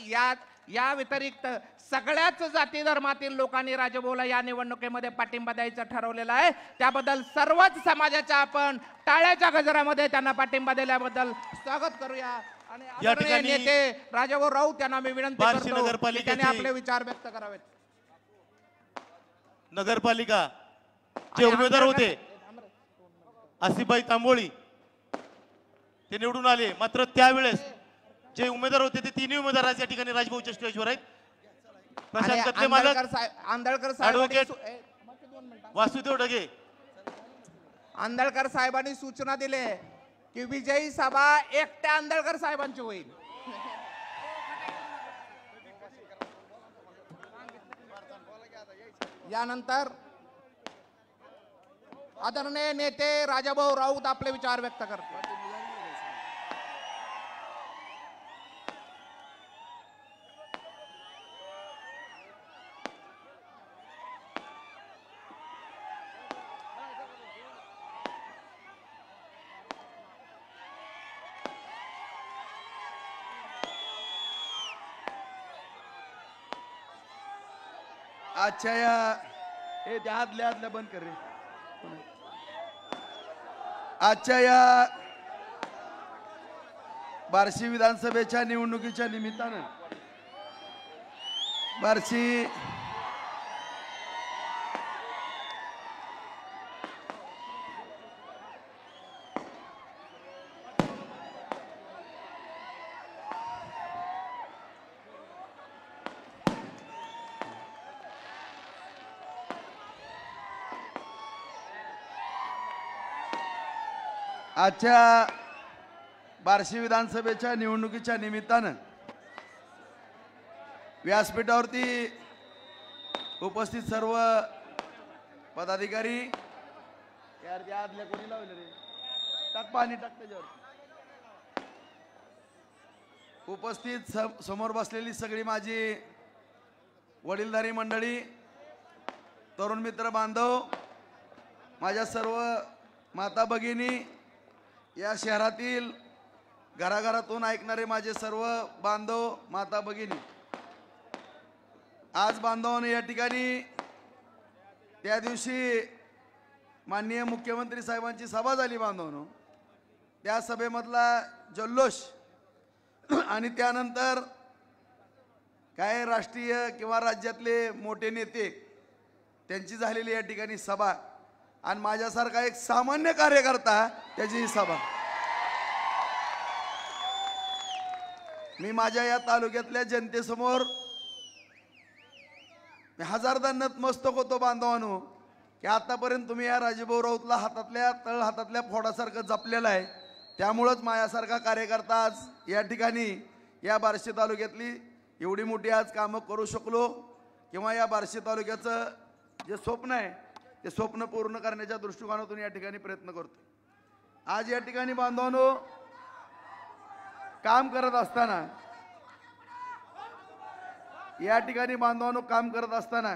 या व्यतिरिक्त सगळ्याच जाती धर्मातील लोकांनी राजाभाऊला या निवडणुकीमध्ये पाठिंबा द्यायचं ठरवलेलं आहे. त्याबद्दल सर्वच समाजाच्या आपण टाळ्याच्या गजरामध्ये त्यांना पाठिंबा दिल्याबद्दल स्वागत करूया. आणि या ठिकाणी नेते राजाभाऊ राऊत यांना मी विनंती बार्शी करतो की नगरपालिकेचे त्यांनी आपले विचार व्यक्त करावेत. नगरपालिका जे उमेदवार होते आसिफबाई तांबोळी ते निवडून आले. मात्र त्यावेळेस जे उमेदवार होते ते तिन्ही उमेदवार आज या ठिकाणी राजभाऊच्या स्टेजवर आहेत. आणि प्रशांत कत्ले मालक, आंदळकर साहेबांनी ॲडव्होकेट वासुदेव ढगे. आंदळकर साहेबांनी सूचना दिली की विजयी सभा एकट्या आंदळकर साहेबांची होईल. यानंतर आदरणीय नेते राजाभाऊ राऊत आपले विचार व्यक्त करतात. आजच्या या हे त्या आदल्या बंद कर रे. आजच्या या बार्शी विधानसभेच्या निवडणुकीच्या निमित्तानं बार्शी आजच्या बार्शी विधानसभेच्या निवडणुकीच्या निमित्तानं व्यासपीठावरती उपस्थित सर्व पदाधिकारी, यार त्या आदल्या कोणी लावले रे, टाक पाणी टाक त्याच्यावर. उपस्थित समोर बसलेली सगळी माझी वडीलधारी मंडळी, तरुण मित्र बांधव, माझ्या सर्व माता भगिनी, या शहरातील घराघरातून ऐकणारे माझे सर्व बांधव माता भगिनी, आज बांधवांनो या ठिकाणी त्या दिवशी माननीय मुख्यमंत्री साहेबांची सभा झाली बांधवांनो, त्या सभेमधला जल्लोष आणि त्यानंतर काय राष्ट्रीय किंवा राज्यातले मोठे नेते त्यांची झालेली या ठिकाणी सभा आणि माझ्यासारखा एक सामान्य कार्यकर्ता त्याची ही सभा. मी माझ्या या तालुक्यातल्या जनतेसमोर मी हजारदा नतमस्तक होतो बांधवांनो की आतापर्यंत तुम्ही या राजाभाऊ राऊतला हातातल्या तळ हातातल्या फोडासारखं जपलेलं आहे. त्यामुळंच माझ्यासारखा कार्यकर्ता आज या ठिकाणी या बार्शी तालुक्यातली एवढी मोठी आज कामं करू शकलो किंवा या बार्शी तालुक्याचं जे स्वप्न आहे ते स्वप्न पूर्ण करण्याच्या दृष्टिकोनातून या ठिकाणी प्रयत्न करतो. आज या ठिकाणी बांधवांनो काम करत असताना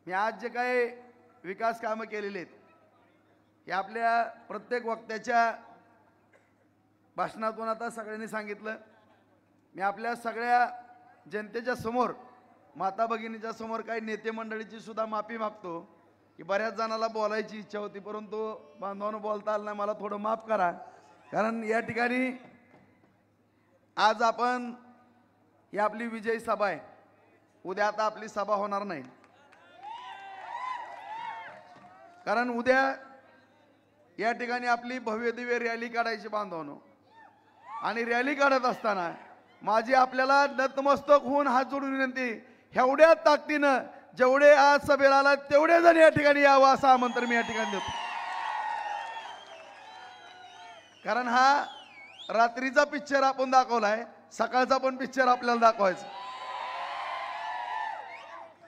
मी आज जे काही विकास कामं केलेले आहेत हे आपल्या प्रत्येक वक्त्याच्या भाषणातून आता सगळ्यांनी सांगितलं. मी आपल्या सगळ्या जनतेच्या समोर, माता भगिनीच्या समोर, काही नेते मंडळीची सुद्धा माफी मागतो की बऱ्याच जणाला बोलायची इच्छा होती परंतु बांधवांनो बोलता आलं नाही, मला थोडं माफ करा. कारण या ठिकाणी आज आपण ही आपली विजयी सभा आहे, उद्या आता आपली सभा होणार नाही. कारण उद्या या ठिकाणी आपली भव्य दिव्य रॅली काढायची बांधवांनो, आणि रॅली काढत असताना माझी आपल्याला नतमस्तक होऊन हात जोडून विनंती, एवढ्या ताकदीनं जेवढे आज सभेला आला तेवढे जण या ठिकाणी यावं असं आमंत्रण मी या ठिकाणी देतो. कारण हा रात्रीचा पिक्चर आपण दाखवलाय, सकाळचा पण पिक्चर आपल्याला दाखवायचा.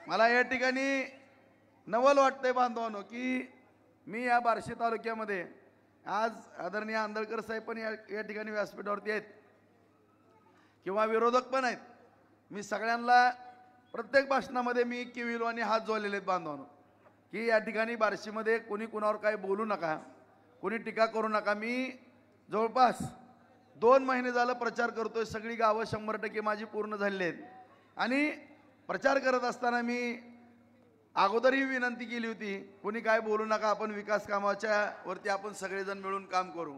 मला या ठिकाणी नवल वाटतंय बांधवांनो की मी या बार्शी तालुक्यामध्ये आज आदरणीय आंदळकर साहेब पण या ठिकाणी व्यासपीठावरती आहेत किंवा विरोधक पण आहेत. मी सगळ्यांना प्रत्येक भाषणामध्ये मी किविलवानी हात जोडलेले आहेत बांधवांनो की या ठिकाणी बार्शीमध्ये कोणी कुणावर काही बोलू नका, कोणी टीका करू नका. मी जवळपास 2 महिने झालं प्रचार करतोय, सगळी गावं 100% माझी पूर्ण झालेली आहेत. आणि प्रचार करत असताना मी अगोदरही विनंती केली होती, कोणी काय बोलू नका, आपण विकास कामाच्या वरती आपण सगळेजण मिळून काम करू.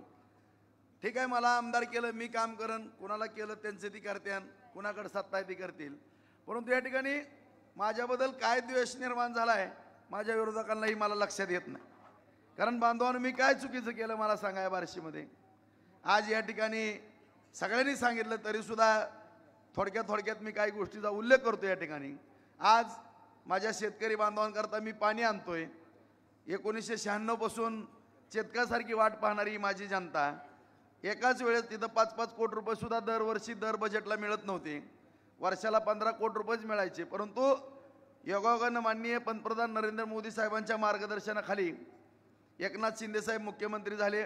ठीक आहे, मला आमदार केलं, मी काम करेन, कुणाला केलं त्यांचे ती करत्यान, कुणाकडे सत्ता आहे ती करतील. परंतु या ठिकाणी माझ्याबद्दल काय द्वेष निर्माण झाला आहे माझ्या विरोधकांनाही मला लक्षात येत नाही. कारण बांधवांनो मी काय चुकीचं केलं मला सांगा या बार्शीमध्ये. आज या ठिकाणी सगळ्यांनी सांगितलं तरीसुद्धा थोडक्यात मी काही गोष्टीचा उल्लेख करतो या ठिकाणी. आज माझ्या शेतकरी बांधवांकरता मी पाणी आणतोय. 1996 पासून शेतकऱ्यासारखी वाट पाहणारी माझी जनता, एकाच वेळेस तिथं 5-5 कोटी रुपये सुद्धा दरवर्षी दर बजेटला मिळत नव्हते. वर्षाला 15 कोटी रुपयेच मिळायचे. परंतु योगायोगानं माननीय पंतप्रधान नरेंद्र मोदी साहेबांच्या मार्गदर्शनाखाली एकनाथ शिंदे साहेब मुख्यमंत्री झाले,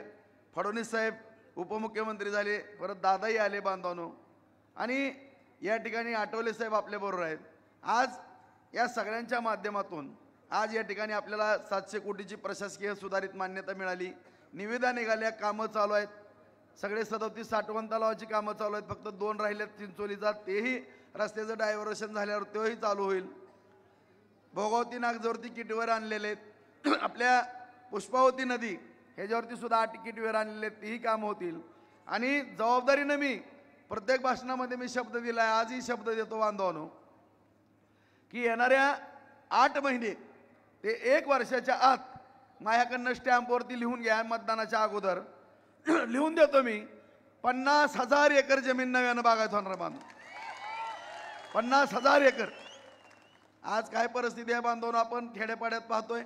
फडणवीस साहेब उपमुख्यमंत्री झाले, परत दादाही आले बांधवांनो, आणि या ठिकाणी आठवले साहेब आपल्याबरोबर आहेत. आज या सगळ्यांच्या माध्यमातून आज या ठिकाणी आपल्याला 700 कोटीची प्रशासकीय सुधारित मान्यता मिळाली. निविदा निघाल्या, कामं चालू आहेत. सगळे 37 साठवण तलावाची कामं चालू आहेत. फक्त 2 राहिल्यात चिंचोलीचा, तेही रस्त्याचं डायव्हर्शन झाल्यावर तेही चालू होईल. भोगावती नागजवरती किटवर आणलेले आहेत. आपल्या पुष्पावती नदी ह्याच्यावरती सुद्धा 8 किटवर आणलेले आहेत, तेही कामं होतील. आणि जबाबदारीनं मी प्रत्येक भाषणामध्ये मी शब्द दिला आहे, आजही शब्द देतो बांधवांनो, की येणाऱ्या 8 महिने ते 1 वर्षाच्या आत माझ्याकडनं स्टॅम्पवरती लिहून घ्या, मतदानाच्या अगोदर लिहून देतो मी, 50,000 एकर जमीन नव्यानं बागायत होणार बांधव. 50,000 एकर. आज काय परिस्थिती आहे बांधवांनो, आपण खेड्यापाड्यात पाहतोय.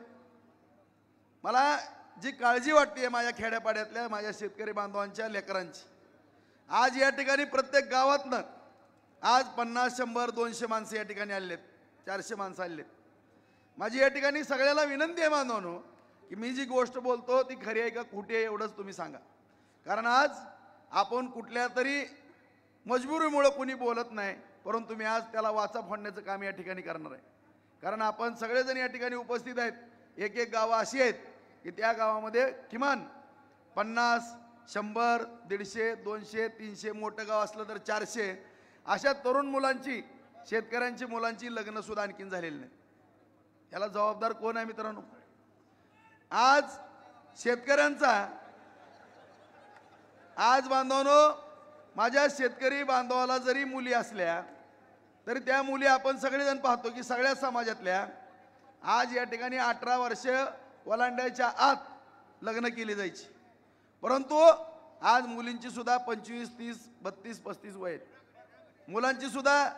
मला जी काळजी वाटते माझ्या खेड्यापाड्यातल्या माझ्या शेतकरी बांधवांच्या लेकरांची, आज या ठिकाणी प्रत्येक गावातनं आज 50, 100, 200 माणसं या ठिकाणी आलेत, 400 माणसं आलेत. माझी या ठिकाणी सगळ्याला विनंती आहे बांधवांनो, की मी जी गोष्ट बोलतो ती खरी आहे का खोटी आहे एवढंच तुम्ही सांगा. कारण आज आपण कुठल्या तरी मजबुरीमुळं कोणी बोलत नाही, परंतु मी आज त्याला वाचा फोडण्याचं काम या ठिकाणी करणार आहे. कारण आपण सगळेजण या ठिकाणी उपस्थित आहेत. एक गावं अशी आहेत की त्या गावामध्ये किमान 50, 100, 150, 200, 300, मोठं गाव असलं तर 400 अशा तरुण मुलांची, शेतकऱ्यांची मुलांची लग्न सुद्धा आणखीन झालेली नाही. याला जबाबदार कोण आहे मित्रांनो? आज शेतकऱ्यांचा, आज बांधवांनो, माझ्या शेतकरी बांधवाला जरी मुली असल्या तरी त्या मुली आपण सगळेजण पाहतो की सगळ्या समाजातल्या आज या ठिकाणी 18 वर्ष ओलांडायच्या आत लग्न केली जायची. परंतु आज मुलींची सुद्धा 25, 30, 32, 35 वय आहेत. मुलांची सुद्धा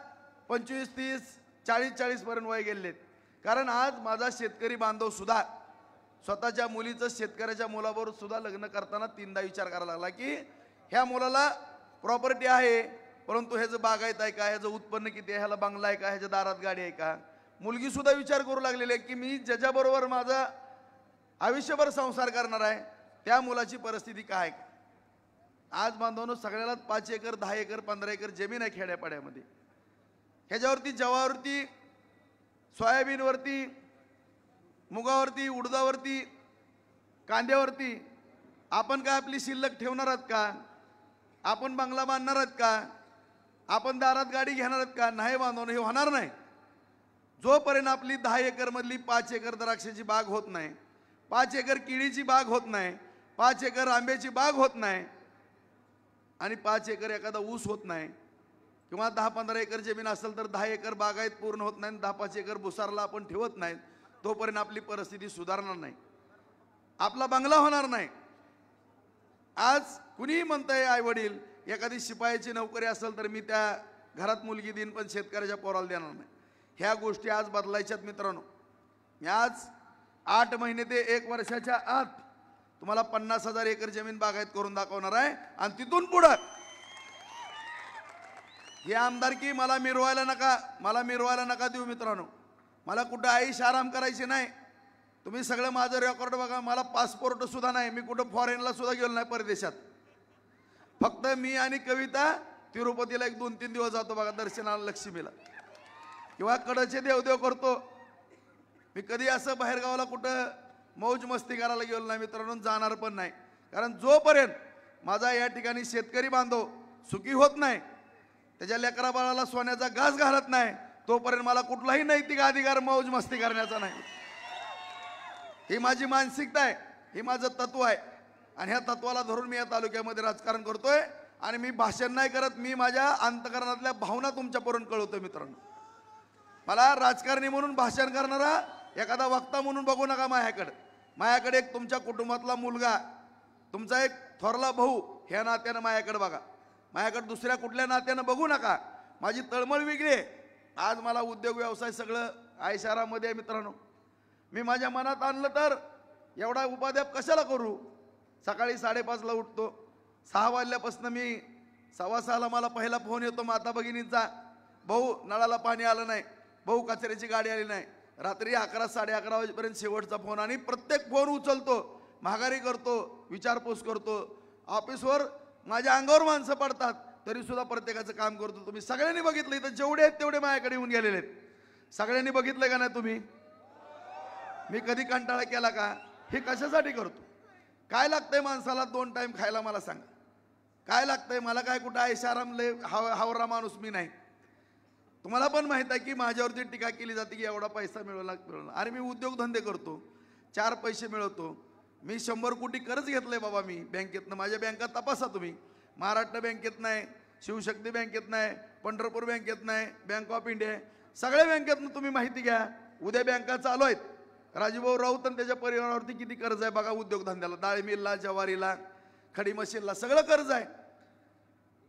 25, 30, 40 पर्यंत वय गेलेत. कारण आज माझा शेतकरी बांधव सुद्धा स्वतःच्या मुलीचं शेतकऱ्याच्या मुलाबरोबर सुद्धा लग्न करताना 3दा विचार करायला लागला की ह्या मुलाला प्रॉपर्टी आहे, परंतु ह्याचं बागायत आहे का, ह्याचं उत्पन्न किती आहे, ह्याला बंगला आहे का, ह्याच्या दारात गाडी आहे का. मुलगी सुद्धा विचार करू लागलेली आहे की मी ज्याच्याबरोबर माझा आयुष्यभर संसार करणार आहे त्या मुलाची परिस्थिती काय. आज बांधवांनो, सगळ्याला 5 एकर, 10 एकर, 15 एकर जमीन आहे खेड्यापाड्यामध्ये. ह्याच्यावरती जवावरती, सोयाबीनवरती, मुगावरती, उडदावरती, कांद्यावरती आपण काय आपली शिल्लक ठेवणार आहात का? आपण बंगला बांधणार आहात का? आपण दारात गाडी घेणार आहात का? नाही बांधवणं, हे होणार नाही. जोपर्यंत आपली 10 एकर मधली 5 एकर द्राक्षाची बाग होत नाही, 5 एकर केळीची बाग होत नाही, 5 एकर आंब्याची बाग होत नाही, आणि 5 एकर एखादा ऊस होत नाही, किंवा 10-15 एकर जमीन असेल तर 10 एकर बागायत पूर्ण होत नाही, 10-5 एकर भुसारला आपण ठेवत नाहीत, तोपर्यंत आपली परिस्थिती सुधारणार नाही, आपला बंगला होणार नाही. आज कुणीही म्हणतंय आई वडील एखादी शिपायाची नोकरी असेल तर मी त्या घरात मुलगी देईन, पण शेतकऱ्याच्या पोराला देणार नाही. ह्या गोष्टी आज बदलायच्यात मित्रांनो. मी आज 8 महिने ते 1 वर्षाच्या आत तुम्हाला 50,000 एकर जमीन बागायत करून दाखवणार आहे. आणि तिथून पुढं हे आमदारकी मला मिरवायला नका देऊ मित्रांनो. मला कुठं आईश आराम करायची नाही. तुम्ही सगळं माझं रेकॉर्ड बघा. मला पासपोर्ट सुद्धा नाही, मी कुठं फॉरेनला सुद्धा गेलो नाही परदेशात. फक्त मी आणि कविता तिरुपतीला 1-2-3 दिवस जातो बघा दर्शनाला, लक्ष्मीला, किंवा कडचे देवदेव करतो. मी कधी असं बाहेरगावाला कुठं मौज मस्ती करायला गेलो नाही मित्रांनो, जाणार पण नाही. कारण जोपर्यंत माझा या ठिकाणी शेतकरी बांधव सुखी होत नाही, त्याच्या लेकरा बाळाला सोन्याचा घास घालत नाही, तोपर्यंत मला कुठलाही नैतिक अधिकार मौज मस्ती करण्याचा नाही. ही माझी मानसिकता आहे, हे माझं तत्व आहे. आणि ह्या तत्वाला धरून मी या तालुक्यामध्ये राजकारण करतोय. आणि मी भाषण नाही करत, मी माझ्या अंतकरणातल्या भावना तुमच्यापर्यंत कळवतोय मित्रांनो. मला राजकारणी म्हणून भाषण करणारा एखादा वक्ता म्हणून बघू नका. माझ्याकडे एक तुमच्या कुटुंबातला मुलगा, तुमचा एक थोरला भाऊ ह्या नात्यानं माझ्याकडे बघा, माझ्याकडे दुसऱ्या कुठल्या नात्यानं बघू नका. माझी तळमळ वेगळी आहे. आज मला उद्योग व्यवसाय सगळं आयशारामध्ये आहे मित्रांनो. मी माझ्या मनात आणलं तर एवढा उपाध्याप कशाला करू. सकाळी 5:30ला उठतो, 6 वाजल्यापासून मी 6:15ला मला पहिला फोन येतो माता भगिनींचा, भाऊ नळाला पाणी आलं नाही, भाऊ कचऱ्याची गाडी आली नाही. रात्री 11, 11:30 वाजेपर्यंत शेवटचा फोन, आणि प्रत्येक फोन उचलतो, माघारी करतो, विचारपूस करतो. ऑफिसवर माझ्या अंगावर माणसं पडतात तरी सुद्धा प्रत्येकाचं काम करतो. तुम्ही सगळ्यांनी बघितलं, इथं जेवढे आहेत तेवढे माझ्याकडे येऊन गेलेले आहेत. सगळ्यांनी बघितलं का नाही तुम्ही? मी कधी कंटाळा केला का? हे कशासाठी करतो? काय लागतंय माणसाला 2 टाइम खायला मला सांगा. काय लागतंय मला? काय कुठं ऐशाराम लय हावरा माणूस मी नाही. तुम्हाला पण माहित आहे की माझ्यावरती टीका केली जाते की एवढा पैसा मिळवला. अरे मी उद्योगधंदे करतो, 4 पैसे मिळवतो. मी 100 कोटी कर्ज घेतलंय बाबा मी बँकेतनं. माझ्या बँका तपासा तुम्ही. महाराष्ट्र बँकेत नाही, शिवशक्ती बँकेत नाही, पंढरपूर बँकेत नाही, बँक ऑफ इंडिया, सगळ्या बँकेतनं तुम्ही माहिती घ्या. उद्या बँका चालू आहेत. राजूभाऊ राऊत आणि त्याच्या परिवारावरती किती कर्ज आहे बघा उद्योगधंद्याला, डाळ मिलला, ज्वारीला, खडी मशीनला, सगळं कर्ज आहे.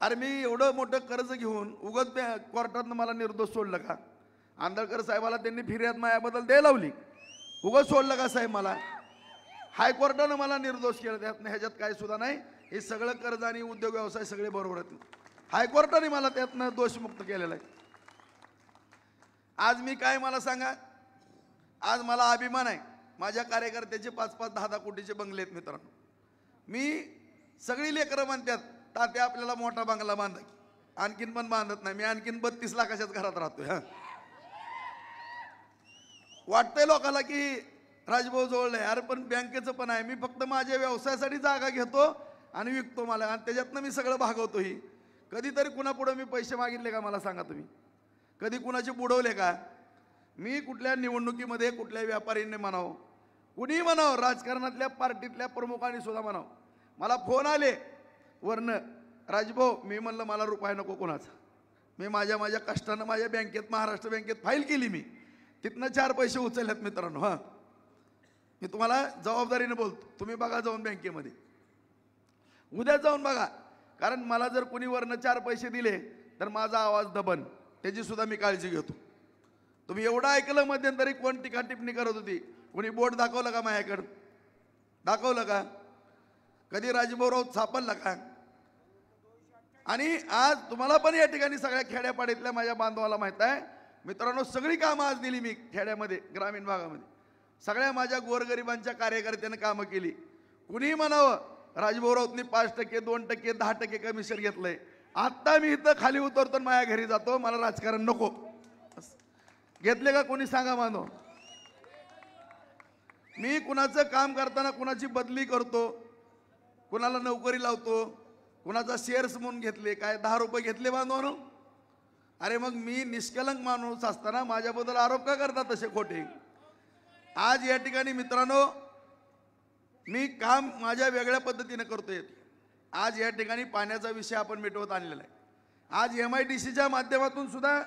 अरे मी एवढं मोठं कर्ज घेऊन उगत कोर्टातनं मला निर्दोष सोडलं का? आंदळकर साहेबाला त्यांनी फिर्याद माझ्याबद्दल द्यायला लावली, उगत सोडलं का साहेब मला? हायकोर्टानं मला निर्दोष केलं, त्यातनं ह्याच्यात काय सुद्धा नाही. हे सगळं कर्ज आणि उद्योग व्यवसाय सगळे बरोबर आहेत. हायकोर्टाने मला त्यातनं दोषमुक्त केलेलं आहे. आज मी काय मला सांगा, आज मला अभिमान आहे. माझ्या कार्यकर्त्याचे 5-5, 10-10 कोटीचे बंगले आहेत मित्रांनो. मी सगळी लेकरं म्हणतात तात्या आपल्याला मोठा बंगला बांधा, आणखीन पण बांधत नाही. मी आणखीन 32 लाखाच्याच घरात राहतोय. हा, वाटतंय लोकांना की राजभाऊ जवळ आहे. अरे पण बँकेचं पण आहे. मी फक्त माझ्या व्यवसायासाठी जागा घेतो आणि विकतो मला, आणि त्याच्यातनं मी सगळं भागवतो. ही कधीतरी कुणापुढं मी पैसे मागितले का मला सांगा तुम्ही? कधी कुणाचे बुडवले का? मी कुठल्या निवडणुकीमध्ये कुठल्या व्यापारीने म्हणावं, कुणीही म्हणावं, राजकारणातल्या पार्टीतल्या प्रमुखांनी सुद्धा म्हणावं, मला फोन आले वरनं, राजभाऊ, मी म्हणलं मला रुपया नको कोणाचा. मी माझ्या कष्टानं माझ्या बँकेत, महाराष्ट्र बँकेत फाईल केली. मी तिथनं 4 पैसे उचलल्यात मित्रांनो. हां, मी तुम्हाला जबाबदारीने बोलतो. तुम्ही बघा जाऊन बँकेमध्ये, उद्या जाऊन बघा. कारण मला जर कोणी वरनं 4 पैसे दिले तर माझा आवाज दबन, त्याची सुद्धा मी काळजी घेतो. तुम्ही एवढं ऐकलं मध्यंतरी कोण टीका टिप्पणी करत होती, कोणी बोट दाखवलं का माझ्याकडं? दाखवलं का? कधी राजभाऊ राऊत सापडला का? आणि आज तुम्हाला पण या ठिकाणी सगळ्या खेड्यापाड्यातल्या माझ्या बांधवाला माहित आहे मित्रांनो, सगळी कामं आज दिली मी खेड्यामध्ये, ग्रामीण भागामध्ये. सगळ्या माझ्या गोरगरिबांच्या कार्यकर्त्यानं कामं केली. कुणीही म्हणावं राजभाऊ राऊतनी 5%, 2%, 10% कमिशन घेतलंय. आत्ता मी इथं खाली उतरतो, माझ्या घरी जातो, मला राजकारण नको. घेतले का कोणी सांगा मानो? मी कुणाचं काम करताना कुणाची बदली करतो, कुणाला नोकरी लावतो, कुणाचा शेअर्स म्हणून घेतले, काय 10 रुपये घेतले बांधवानो? अरे मग मी निष्कलंक माणूस असताना माझ्याबद्दल आरोप का करतात तसे खोटे? आज या ठिकाणी मित्रांनो मी काम माझ्या वेगळ्या पद्धतीने करतोय. आज या ठिकाणी पाण्याचा विषय आपण मिटवत आणलेला आहे. आज MIDCच्या माध्यमातून सुद्धा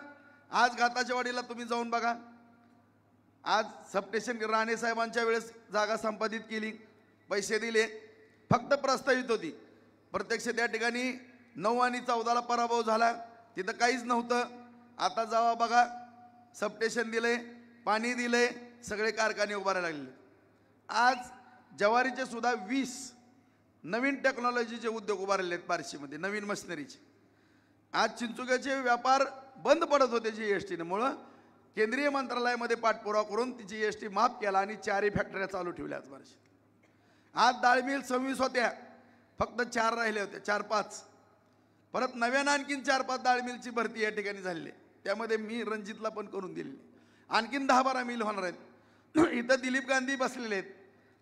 आज गाताच्या वाडीला तुम्ही जाऊन बघा. आज सबस्टेशन राणे साहेबांच्या वेळेस जागा संपादित केली, पैसे दिले, फक्त प्रस्तावित होती. प्रत्यक्ष त्या ठिकाणी 9 आणि 14ला पराभव झाला, तिथं काहीच नव्हतं. आता जावा बघा, सबस्टेशन दिले, पाणी दिले, सगळे कारखाने उभारायला लागले. आज ज्वारीचे सुद्धा 20 नवीन टेक्नॉलॉजीचे उद्योग उभारले आहेत बार्शीमध्ये, नवीन मशिनरीचे. आज चिंचुक्याचे व्यापार बंद पडत होते GST मुळे, केंद्रीय मंत्रालयामध्ये पाठपुरावा करून ती GST माफ केला आणि 4 फॅक्टऱ्या चालू ठेवल्या आज बार्शी. आज डाळ मिल 26 होत्या, फक्त 4 राहिले होते, 4-5. परत नव्यानं आणखीन 4-5 डाळ मिलची भरती या ठिकाणी झालेली आहे. त्यामध्ये मी रणजितला पण करून दिलेली. आणखीन 10-12 मिल होणार आहेत. इथं दिलीप गांधी बसलेले आहेत,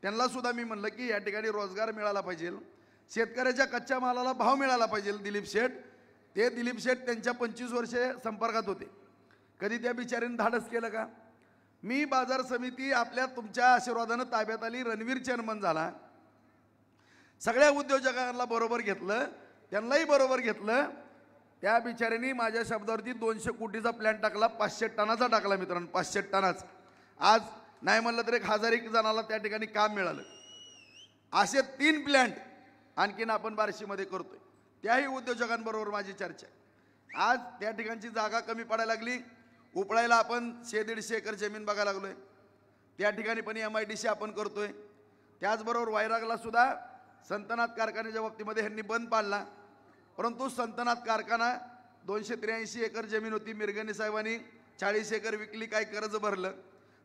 त्यांना सुद्धा मी म्हणलं की या ठिकाणी रोजगार मिळाला पाहिजे, शेतकऱ्याच्या कच्च्या मालाला भाव मिळाला पाहिजे. दिलीप शेठ, ते दिलीप शेठ त्यांच्या 25 वर्षे संपर्कात होते. कधी त्या बिचाऱ्याने धाडस केलं का? मी बाजार समिती आपल्या तुमच्या आशीर्वादानं ताब्यात आली, रणवीर चेअरमन झाला, सगळ्या उद्योजकांना बरोबर घेतलं, त्यांनाही बरोबर घेतलं. त्या बिचाऱ्यांनी माझ्या शब्दावरती 200 कोटीचा प्लॅन टाकला, 500 टनाचा टाकला मित्रांनो, 500 टनाचा. आज नाही म्हणलं तर 1000 जणाला त्या ठिकाणी काम मिळालं. असे 3 प्लॅन्ट आणखीन आपण बार्शीमध्ये करतोय, त्याही उद्योजकांबरोबर माझी चर्चा आहे. आज त्या ठिकाणची जागा कमी पडायला लागली. उपळायला आपण 100-150 एकर जमीन बघायला लागलोय. त्या ठिकाणी पण MIDC आपण करतोय. त्याचबरोबर वैरागला सुद्धा संतनाथ कारखान्याच्या बाबतीमध्ये ह्यांनी बंद पाडला, परंतु संतनाथ कारखाना 283 एकर जमीन होती. मिरगणे साहेबांनी 40 एकर विकली, काय कर्ज भरलं,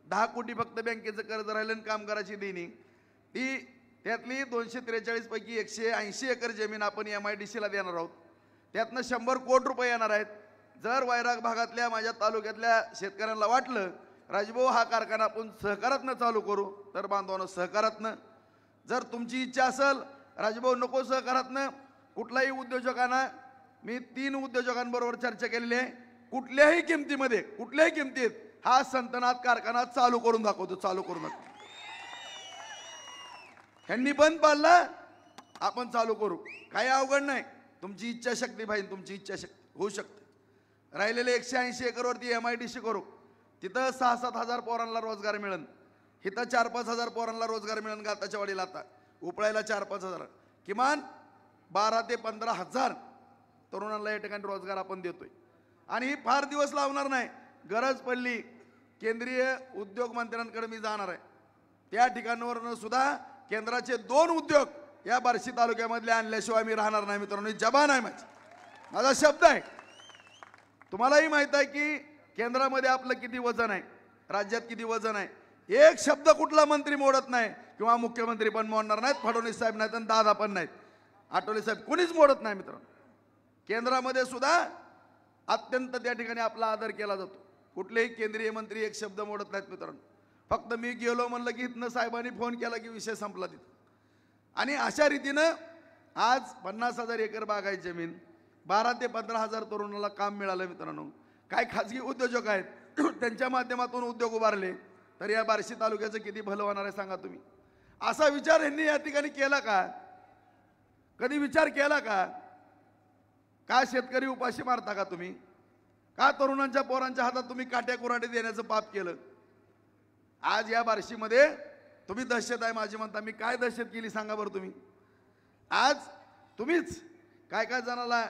10 कोटी फक्त बँकेचं कर्ज राहिलं आणि कामगाराची देणी. ती त्यातली 243 पैकी 180 एकर जमीन आपण MIDCला देणार आहोत. त्यातनं 100 कोटी रुपये येणार आहेत. जर वैराग भागातल्या माझ्या तालुक्यातल्या शेतकऱ्यांना वाटलं राजभाऊ हा कारखाना आपण सहकारातनं चालू करू, तर बांधवांनो सहकारातनं. जर तुमची इच्छा असेल राजभाऊ नको सहकारातनं, कुठल्याही उद्योजकांना मी 3 उद्योजकांबरोबर चर्चा केलेली आहे, कुठल्याही किमतीत हा संतनाथ कारखाना चालू करून दाखवतो, चालू करून दाखवतो. ह्यांनी बंद पाडला, आपण चालू करू, काही अवघड नाही. तुमची इच्छाशक्ती पाहिजे, तुमची इच्छाशक्ती होऊ शकते. राहिलेले 180 एकरवरती MIDC करू, तिथं 6-7 हजार पोरांना रोजगार मिळेल, इथं 4-5 हजार पोरांना रोजगार मिळेल. गाताच्या वाडीला आता उपळायला 4-5 हजार, किमान 12 ते 15 हजार तरुणांना या ठिकाणी रोजगार आपण देतोय. आणि ही फार दिवस लावणार नाही. गरज पडली केंद्रीय उद्योग मंत्र्यांकडे मी जाणार आहे, त्या ठिकाणावरनं सुद्धा केंद्राचे 2 उद्योग या बार्शी तालुक्यामधले आणल्याशिवाय मी राहणार नाही. मित्रांनो, जबान आहे माझा शब्द आहे. तुम्हालाही माहित आहे की केंद्रामध्ये आपलं किती वजन आहे, राज्यात किती वजन आहे. एक शब्द कुठला मंत्री मोडत नाही, किंवा मुख्यमंत्री पण मोडणार नाहीत, फडणवीस साहेब नाहीत आणि दादा पण नाहीत, आठवले साहेब, कुणीच मोडत नाही. मित्रांनो, केंद्रामध्ये सुद्धा अत्यंत त्या ठिकाणी आपला आदर केला जातो. कुठलेही केंद्रीय मंत्री एक शब्द मोडत नाहीत. मित्रांनो, फक्त मी गेलो म्हणलं की इथनं साहेबांनी फोन केला की विषय संपला तिथं. आणि अशा रीतीनं आज 50,000 एकर बागायत जमीन, 12 ते 15 हजार तरुणाला काम मिळालं. मित्रांनो, काय खाजगी उद्योजक आहेत त्यांच्या माध्यमातून उद्योग उभारले, तर या बार्शी तालुक्याचं किती भलं होणार आहे सांगा तुम्ही. असा विचार यांनी या ठिकाणी केला का? कधी विचार केला का? का शेतकरी उपाशी मारता का तुम्ही? का तरुणांच्या पोरांच्या हातात तुम्ही काट्या कुऱ्हाडी देण्याचं पाप केलं? आज या बार्शीमध्ये तुम्ही दहशत आहे माझी म्हणता, मी काय दहशत केली सांगा बरं तुम्ही. आज तुम्हीच काय काय जणाला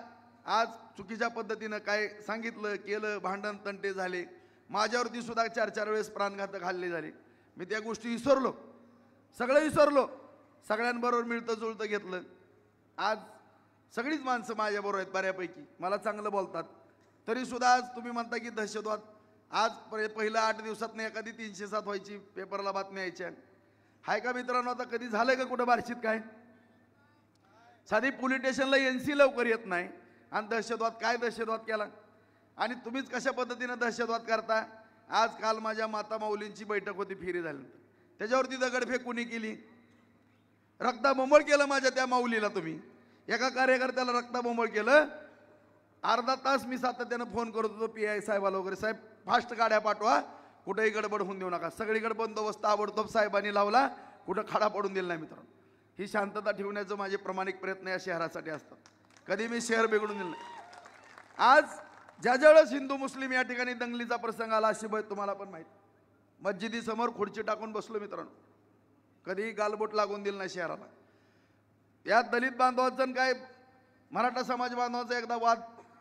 आज चुकीच्या पद्धतीनं काय सांगितलं केलं, भांडण तंटे झाले, माझ्यावरती सुद्धा 4-4 वेळेस प्राणघातक हल्ले झाले. मी त्या गोष्टी विसरलो, सगळं विसरलो, सगळ्यांबरोबर मिळतं जुळतं घेतलं. आज सगळीच माणसं माझ्याबरोबर आहेत बऱ्यापैकी, मला चांगलं बोलतात, तरी सुद्धा आज तुम्ही म्हणता की दहशतवाद. आज पहिल्या 8 दिवसात एखादी 307 व्हायची, पेपरला बातम्या यायच्या. हाय का मित्रांनो? आता कधी झालंय का कुठं बार्शीत काय? साधी पोलीस स्टेशनला NC लवकर येत नाही, आणि दहशतवाद काय दहशतवाद केला. आणि तुम्हीच कशा पद्धतीनं दहशतवाद करता. आज काल माझ्या माता माऊलींची बैठक होती, फेरी झाली, त्याच्यावरती दगडफेक कुणी केली, रक्ताबोंबळ केलं माझ्या त्या माऊलीला. तुम्ही एका कार्यकर्त्याला रक्ताबोंबळ केलं. अर्धा तास मी सातत्यानं फोन करत होतो PI साहेबाला वगैरे, साहेब फास्ट गाड्या पाठवा, कुठेही गडबड होऊन देऊ नका. सगळीकडे बंदोबस्त ताबडतोब साहेबांनी लावला, कुठं खडा पडून दिला नाही. मित्रांनो, ही शांतता ठेवण्याचं माझे प्रामाणिक प्रयत्न या शहरासाठी असतात. कधी मी शहर बिघडून दिलं नाही. आज ज्या ज्यावेळेस हिंदू मुस्लिम या ठिकाणी दंगलीचा प्रसंग आला, अशी तुम्हाला पण माहिती, मस्जिदीसमोर खुर्ची टाकून बसलो. मित्रांनो, कधी गालबोट लागून दिलं नाही शहराला. या दलित बांधवांचा काय मराठा समाज बांधवांचा एकदा वाद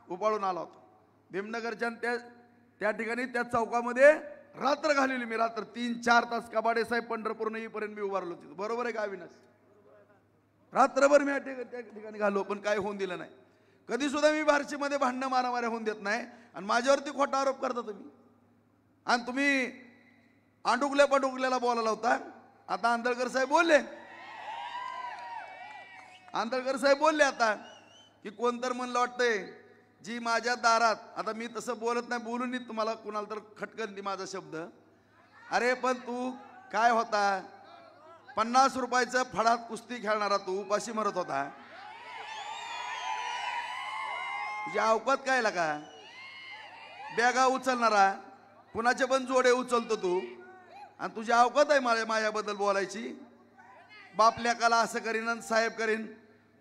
उपाळून आला होता भीमनगरच्या. त्या ठिकाणी त्या चौकामध्ये रात्र घालवली मी. रात्र 3-4 तास कबाडे साहेब पंढरपूर येईपर्यंत मी उभारलो तिथं. बरोबर आहे का अविनाश? रात्रभर मी त्या ठिकाणी घाललो, पण काय होऊन दिलं नाही. कधी सुद्धा मी बार्शीमध्ये भांडणं मारामाऱ्या होऊन देत नाही. आणि माझ्यावरती खोटा आरोप करता तुम्ही. आणि तुम्ही आंडुकल्या पडुकल्याला बोलायला होता. आता आंदळकर साहेब बोलले आता की कोणतर म्हणलं वाटतंय जी माझ्या दारात, आता मी तसं बोलत नाही, बोलून नाही तुम्हाला कुणाला तर खटकन ती माझा शब्द. अरे पण तू काय होता, 50 रुपयाचं फडात कुस्ती खेळणारा तू उपाशी मरत होता. तुझ्या अवकात काय लागा, बॅगा उचलणारा, कुणाचे पण जोडे उचलतो तू, आणि तुझ्या अवकात आहे माझ्याबद्दल बोलायची. बाप लेकाला असं करीन आणि साहेब करीन.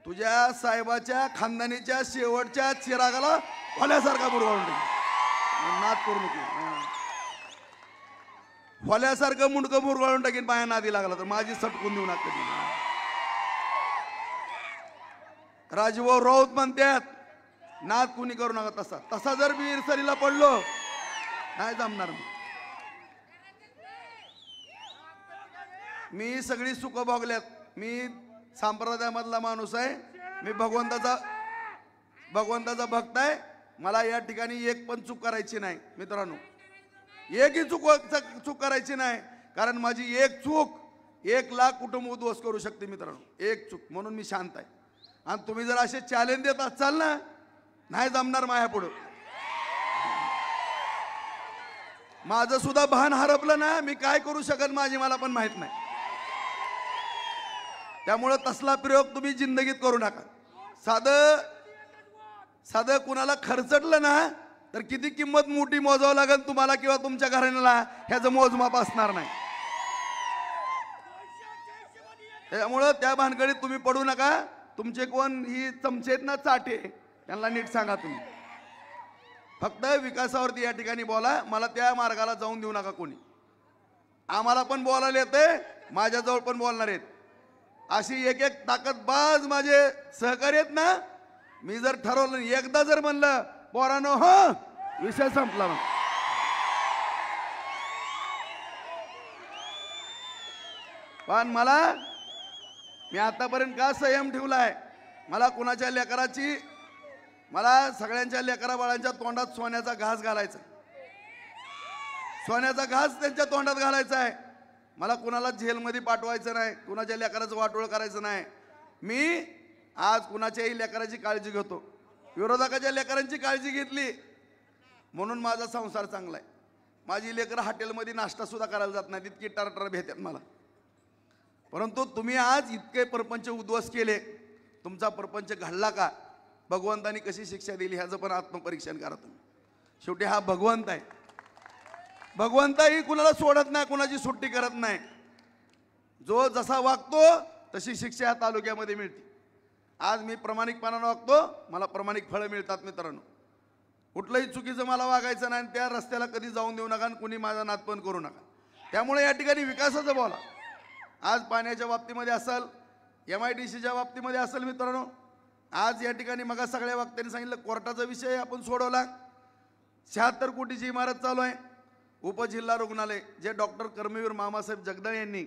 तुझ्या साहेबाच्या खानदानीच्या शेवटच्या चिरागाला फल्यासारखा बुरवाळून टाकीन. नाद करू नको, फल्यासारखं मुंडकं बुरवाळून टाकीन. पाया नादी लागला तर माझी सटकून देऊ नका. राजभाऊ राऊत म्हणतात नाद कुणी करू नका तसा तसा जर मी इरसरीला पडलो नाही जमणार. मी सगळी सुख भोगल्यात. मी संप्रदायामधला माणूस आहे. मी भगवंताचा भक्त आहे. मला या ठिकाणी एक पण चूक करायची नाही मित्रांनो. एकही चूक करायची नाही. कारण माझी एक चूक 1 लाख कुटुंब उद्ध्वस्त करू शकते मित्रांनो. एक चूक. म्हणून मी शांत आहे. आणि तुम्ही जर असे चॅलेंज देत असाल ना नाही जमणार माझ्या पुढं. माझं सुद्धा भान हरपलं ना मी काय करू शकत माझी मला पण माहित नाही. त्यामुळे तसला प्रयोग तुम्ही जिंदगीत करू नका. साधं कुणाला खर्चटलं ना तर किती किंमत मोठी मोजावं लागेल तुम्हाला किंवा तुमच्या घराण्याला ह्याचं मोजमाप असणार नाही. त्यामुळं त्या भानगडीत तुम्ही पडू नका. तुमचे कोण ही चमचे आहेत ना चाटे त्यांना नीट सांगा तुम्ही. फक्त विकासावरती या ठिकाणी बोला. मला त्या मार्गाला जाऊन देऊ नका कोणी. आम्हाला पण बोलायला येते माझ्याजवळ पण बोलणार आहेत. अशी एक ताकदबाज माझे सहकारी आहेत ना. मी जर ठरवलं एकदा जर म्हणलं पोरानो हो विषय संपला. पण मी आतापर्यंत का संयम ठेवलाय. मला कुणाच्या लेकराची मला सगळ्यांच्या लेकरा बाळांच्या तोंडात सोन्याचा घास घालायचा. सोन्याचा घास त्यांच्या तोंडात घालायचा आहे. मला कुणाला जेलमध्ये पाठवायचं नाही. कुणाच्या लेकराचं वाटोळ करायचं नाही. मी आज कुणाच्याही लेकराची काळजी घेतो. विरोधकाच्या लेकरांची काळजी घेतली म्हणून माझा संसार चांगला आहे. माझी लेकरं हॉटेलमध्ये नाश्ता सुद्धा करायला जात नाही. इतकी टरटर भेटतात मला. परंतु तुम्ही आज इतके परपंच उद्ध्वस्त केले. तुमचा परपंच घडला का. भगवंतानी कशी शिक्षा दिली ह्याचं पण आत्मपरीक्षण करा तुम्ही. शेवटी हा भगवंत आहे. भगवंताही कुणाला सोडत नाही. कुणाची सुट्टी करत नाही. जो जसा वागतो तशी शिक्षा या तालुक्यामध्ये मिळते. आज मी प्रामाणिकपणानं वागतो. मला प्रामाणिक फळं मिळतात मित्रांनो. कुठलंही चुकीचं मला वागायचं नाही. त्या रस्त्याला कधी जाऊन देऊ नका आणि कुणी माझा नाद पण करू नका. त्यामुळे या ठिकाणी विकासाचं बोला. आज पाण्याच्या बाबतीमध्ये असेल MIDCच्या बाबतीमध्ये असेल मित्रांनो. आज या ठिकाणी मग सगळ्या वक्त्यांनी सांगितलं कोर्टाचा विषय आपण सोडवला. 76 कोटीची इमारत चालू आहे. उपजिल्हा रुग्णालय जे डॉक्टर कर्मवीर मामासाहेब जगदाळे यांनी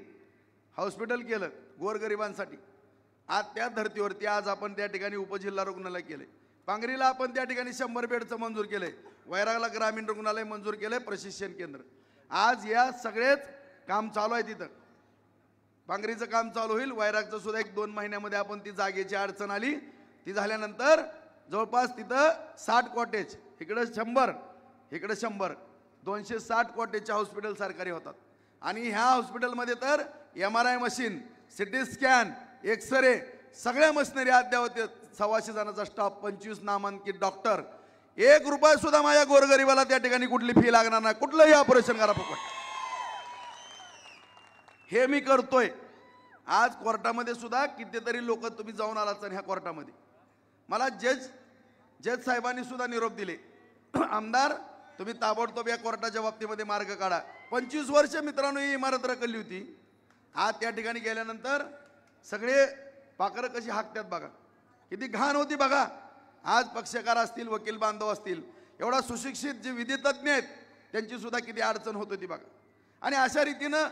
हॉस्पिटल केलं गोरगरिबांसाठी. आज त्या धर्तीवरती आज आपण त्या ठिकाणी उपजिल्हा रुग्णालय केले. पांगरीला आपण त्या ठिकाणी 100 बेडचं मंजूर केलंय. वैरागला ग्रामीण रुग्णालय मंजूर केलंय. प्रशिक्षण केंद्र आज या सगळेच काम चालू आहे. तिथं पांगरीचं काम चालू होईल. वैरागचं सुद्धा 1-2 महिन्यामध्ये आपण ती जागेची अडचण आली. ती झाल्यानंतर जवळपास तिथं 60 कॉटेज इकडं 100 इकडं 100 260 कॉटेजचे हॉस्पिटल सरकारी होतात. आणि ह्या हॉस्पिटलमध्ये तर MRI machine CT scan X ray सगळ्या मशिनरी अद्यावत. 125 जणांचा स्टाफ 25 नामांकित डॉक्टर. 1 रुपया सुद्धा माझ्या गोरगरिबाला त्या ठिकाणी कुठली फी लागणार नाही. कुठलंही ऑपरेशन करा फुकट. हे मी करतोय. आज कोर्टामध्ये सुद्धा कितीतरी लोक तुम्ही जाऊन आलात ह्या कोर्टामध्ये. मला जज साहेबांनी सुद्धा निरोप दिले आमदार तुम्ही ताबडतोब या कोर्टाच्या बाबतीमध्ये मार्ग काढा. 25 वर्ष मित्रांनो ही इमारत रखडली होती. आज त्या ठिकाणी गेल्यानंतर सगळे पाखरं कशी हाकतात बघा. किती घाण होती बघा. आज पक्षकार असतील वकील बांधव असतील एवढा सुशिक्षित जे विधितज्ञ आहेत त्यांची सुद्धा किती अडचण होत होती बघा. आणि अशा रीतीनं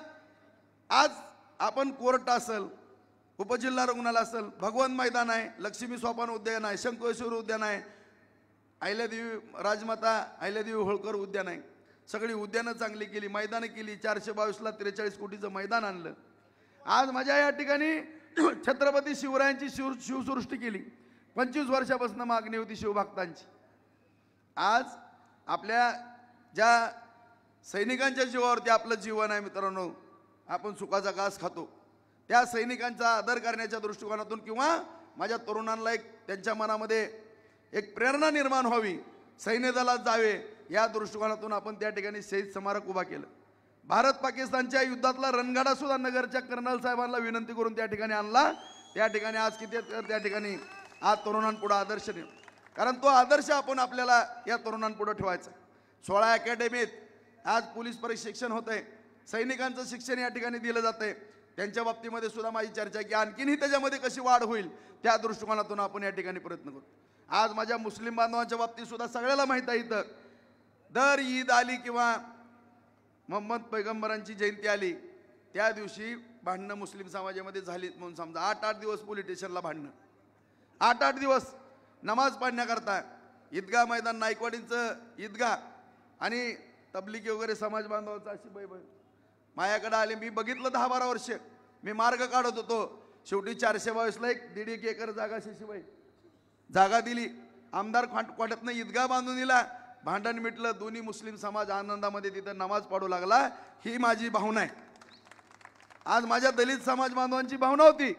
आज आपण कोर्ट असेल उपजिल्हा रुग्णालय असेल भगवंत मैदान आहे लक्ष्मी सोपान उद्यान आहे शंकरेश्वर उद्यान आहे अहिल्यादेवी राजमाता अहिल्यादेवी होळकर उद्यान आहे. सगळी उद्यानं चांगली केली. मैदानं केली. 422ला 43 कोटीचं मैदान आणलं. आज माझ्या या ठिकाणी छत्रपती शिवरायांची शिवसृष्टी केली. 25 वर्षापासून मागणी होती शिवभक्तांची. आज आपल्या ज्या सैनिकांच्या जीवावरती आपलं जीवन आहे मित्रांनो. आपण सुखाचा घास खातो. त्या सैनिकांचा आदर करण्याच्या दृष्टिकोनातून किंवा माझ्या तरुणांना एक त्यांच्या मनामध्ये एक प्रेरणा निर्माण व्हावी सैन्य दलात जावे या दृष्टिकोनातून आपण त्या ठिकाणी शहीद स्मारक उभा केलं. भारत पाकिस्तानच्या युद्धातला रणगाडा सुद्धा नगरच्या कर्नल साहेबांना विनंती करून त्या ठिकाणी आणला. त्या ठिकाणी आज किती त्या ठिकाणी आज तरुणांपुढे आदर्श नाही. कारण तो आदर्श आपण आपल्याला या तरुणांपुढे ठेवायचा. 16 अकॅडमीत आज पोलीस प्रशिक्षण होत आहे. सैनिकांचं शिक्षण या ठिकाणी दिलं जात आहे. त्यांच्या बाबतीमध्ये सुद्धा माझी चर्चा आहे की आणखीनही त्याच्यामध्ये कशी वाढ होईल त्या दृष्टिकोनातून आपण या ठिकाणी प्रयत्न करू. आज माझ्या मुस्लिम बांधवांच्या बाबतीत सुद्धा सगळ्याला माहीत आहे, इथं दर ईद आली किंवा मोहम्मद पैगंबरांची जयंती आली त्या दिवशी भांडणं मुस्लिम समाजामध्ये झालीत म्हणून समजा. 8-8 दिवस पोलीस स्टेशनला भांडणं, 8-8 दिवस नमाज पाडण्याकरता. ईदगाह मैदान नाईकवाडींचं ईदगाह आणि तबलिगी वगैरे समाज बांधवांचं अशी माझ्याकडे आले. मी बघितलं 10-12 वर्ष मी मार्ग काढत होतो. शेवटी 422ला 1.5 एकर जागा शिशीबाई जागा दिली. आमदार क्वाट्यातनं ईदगाह बांधून दिला. भांडण मिटलं. दोन्ही मुस्लिम समाज आनंदामध्ये तिथं नमाज पाडू लागला. ही माझी भावना आहे. आज माझ्या दलित समाज बांधवांची भावना होती,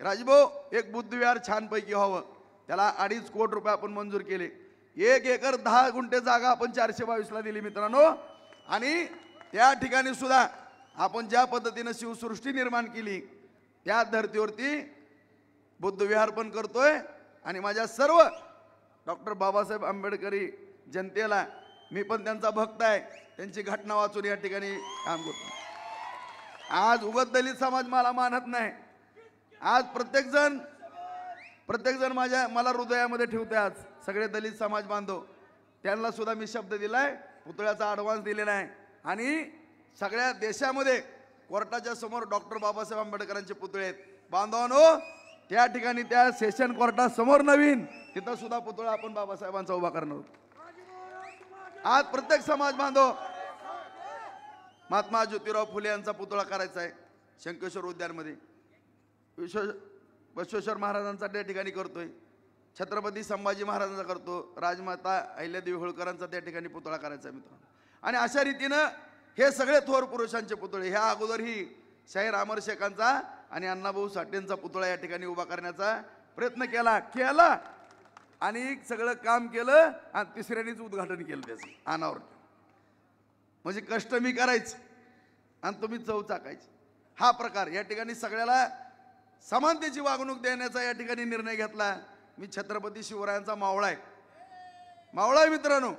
राजभाऊ एक बुद्धविहार छानपैकी व्हावं. त्याला 2.5 कोटी रुपये आपण मंजूर केले. 1 एकर 10 गुंठे जागा आपण 422ला दिली मित्रांनो. आणि त्या ठिकाणी सुद्धा आपण ज्या पद्धतीनं शिवसृष्टी निर्माण केली त्या धर्तीवरती बुद्धविहार पण करतोय. आणि माझ्या सर्व डॉक्टर बाबासाहेब आंबेडकरी जनतेला मी पण त्यांचा भक्त आहे. त्यांची घटना वाचून या ठिकाणी काम करतो. आज उगत दलित समाज मला मानत नाही. आज प्रत्येकजण मला हृदयामध्ये ठेवते. आज सगळे दलित समाज बांधव त्यांना सुद्धा मी शब्द दिलाय, पुतळ्याचा ॲडव्हान्स दिलेला आहे. आणि सगळ्या देशामध्ये कोर्टाच्या समोर डॉक्टर बाबासाहेब आंबेडकरांचे पुतळे आहेत. बांधवांनो त्या ठिकाणी त्या सेशन कोर्टासमोर नवीन तिथं सुद्धा पुतळा आपण बाबासाहेबांचा उभा करणार आहोत. आज प्रत्येक समाज बांधव महात्मा ज्योतिराव फुले यांचा पुतळा करायचा आहे शंकेश्वर उद्यानमध्ये. बसवेश्वर महाराजांचा त्या ठिकाणी करतोय. छत्रपती संभाजी महाराजांचा करतो. राजमाता अहिल्यादेवी होळकरांचा त्या ठिकाणी पुतळा करायचा आहे मित्रांनो. आणि अशा रीतीनं हे सगळे थोर पुरुषांचे पुतळे. ह्या अगोदरही शाहीर अमर शेखांचा आणि अण्णाभाऊ साठेंचा पुतळा या ठिकाणी उभा करण्याचा प्रयत्न केला आणि सगळं काम केलं आणि तिसऱ्यानेच उद्घाटन केलं त्याचं अनावर. म्हणजे कष्ट मी करायचं आणि तुम्ही चव चाकायची. हा प्रकार या ठिकाणी सगळ्याला समानतेची वागणूक देण्याचा या ठिकाणी निर्णय घेतला. मी छत्रपती शिवरायांचा मावळा आहे मित्रांनो.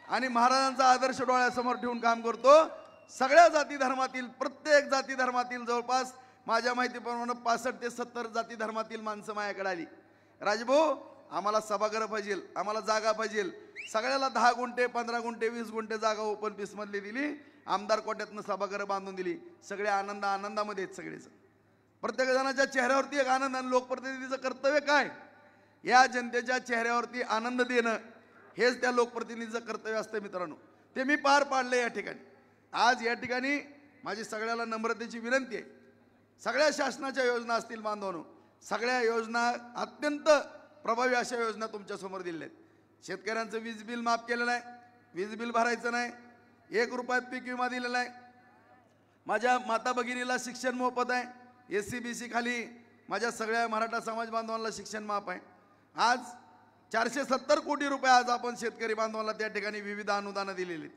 आणि महाराजांचा आदर्श डोळ्यासमोर ठेवून काम करतो. सगळ्या जाती धर्मातील प्रत्येक जाती धर्मातील जवळपास माझ्या माहितीप्रमाणे 65 ते 70 जाती धर्मातील माणसं माझ्याकडे आली. राजभाऊ आम्हाला सभागृह पाहिजे, आम्हाला जागा पाहिजे. सगळ्याला 10 गुंठे 15 गुंठे 20 गुंठे जागा ओपन पीस मधली दिली. आमदार कोट्यातनं सभागृह बांधून दिली. सगळे आनंदामध्ये आहेत सगळेच. प्रत्येक जणाच्या चेहऱ्यावरती एक आनंद. आणि लोकप्रतिनिधीचं कर्तव्य काय? या जनतेच्या चेहऱ्यावरती आनंद देणं हेच त्या लोकप्रतिनिधीचं कर्तव्य असतं मित्रांनो. ते मी पार पाडले या ठिकाणी. आज या ठिकाणी माझी सगळ्याला नम्रतेची विनंती आहे. सगळ्या शासनाच्या योजना असतील बांधवांनो, सगळ्या योजना अत्यंत प्रभावी अशा योजना तुमच्या समोर दिलेल्या आहेत. शेतकऱ्यांचं वीज बिल माफ केलेलं आहे. वीज बिल भरायचं नाही. 1 रुपयात पीक विमा दिलेला आहे. माझ्या माता भगिनीला शिक्षण मोफत आहे. SC-BC खाली माझ्या सगळ्या मराठा समाज बांधवांना शिक्षण माफ आहे. आज 470 कोटी रुपये आज आपण शेतकरी बांधवांना त्या ठिकाणी विविध अनुदानं दिलेली.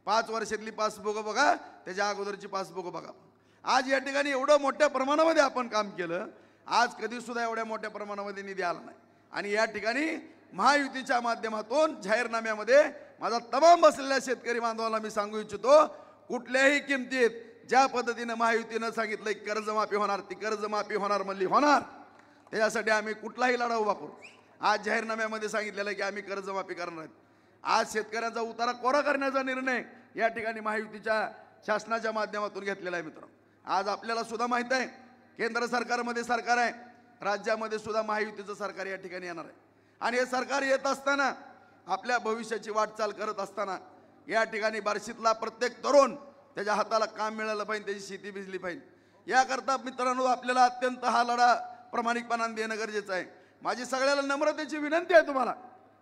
5 वर्षातली पासबुक बघा, त्याच्या अगोदरची पासबुक बघा. आज या ठिकाणी एवढं मोठ्या प्रमाणामध्ये आपण काम केलं. आज कधी सुद्धा एवढ्या मोठ्या प्रमाणामध्ये निधी आला नाही. आणि या ठिकाणी महायुतीच्या माध्यमातून जाहीरनाम्यामध्ये माझा तमाम बसलेल्या शेतकरी बांधवांना मी सांगू इच्छितो, कुठल्याही किमतीत ज्या पद्धतीनं महायुतीनं सांगितलं कर्जमाफी होणार, ती कर्जमाफी होणार म्हणली होणार. त्याच्यासाठी आम्ही कुठलाही लढा उभा करू. आज जाहीरनाम्यामध्ये सांगितलेलं आहे की आम्ही कर्जमाफी करणार आहेत. आज शेतकऱ्यांचा उतारा कोरा करण्याचा निर्णय या ठिकाणी महायुतीच्या शासनाच्या माध्यमातून घेतलेला आहे मित्रांनो. आज आपल्याला सुद्धा माहित आहे केंद्र सरकारमध्ये सरकार आहे, राज्यामध्ये सुद्धा महायुतीचं सरकार या ठिकाणी येणार आहे. आणि हे सरकार येत असताना आपल्या भविष्याची वाटचाल करत असताना या ठिकाणी बार्शीतला प्रत्येक तरुण त्याच्या हाताला काम मिळालं पाहिजे, त्याची शेती भिजली पाहिजे. याकरता मित्रांनो आपल्याला अत्यंत हा लढा प्रामाणिकपणाने देणं गरजेचं आहे. माझी सगळ्याला नम्रतेची विनंती आहे तुम्हाला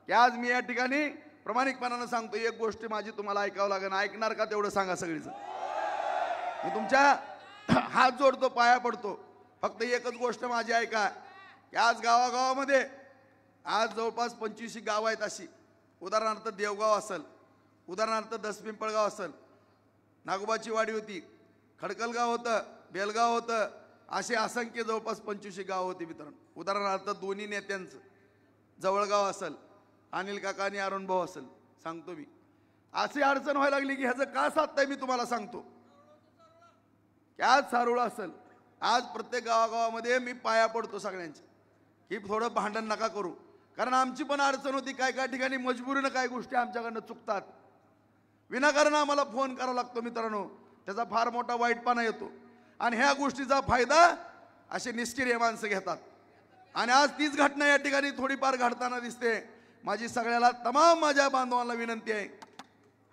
की आज मी या ठिकाणी प्रामाणिकपणानं सांगतो. एक गोष्ट माझी तुम्हाला ऐकावं लागेल. ऐकणार का तेवढं सांगा सगळीच. मी तुमच्या हात जोडतो, पाया पडतो. फक्त एकच गोष्ट माझी ऐका की आज गावागावामध्ये आज जवळपास 25 गाव आहेत अशी. उदाहरणार्थ देवगाव असेल, उदाहरणार्थ दसपिंपळगाव असेल, नागोबाची वाडी होती, खडकलगाव होतं, बेलगाव होतं, असे असंख्य जवळपास 25 गाव होती मित्रांनो. उदाहरणार्थ दोन्ही नेत्यांचं जवळगाव असेल, अनिल काका आणि अरुण भाऊ असेल. सांगतो मी अशी अडचण व्हायला लागली की ह्याचं का साधताय मी तुम्हाला सांगतो. की आज सारोळा असेल, आज प्रत्येक गावागावामध्ये मी पाया पडतो सगळ्यांच्या, की थोडं भांडण नका करू, कारण आमची पण अडचण होती. काय काय ठिकाणी मजबुरीनं काही गोष्टी आमच्याकडनं चुकतात, विनाकारण आम्हाला फोन करावा लागतो मित्रांनो, त्याचा फार मोठा वाईटपणा येतो. आणि ह्या गोष्टीचा फायदा असे निष्क्रिय माणसं घेतात. आणि आज तीच घटना या ठिकाणी थोडीफार घडताना दिसते. माझी सगळ्याला तमाम माझ्या बांधवांना विनंती आहे,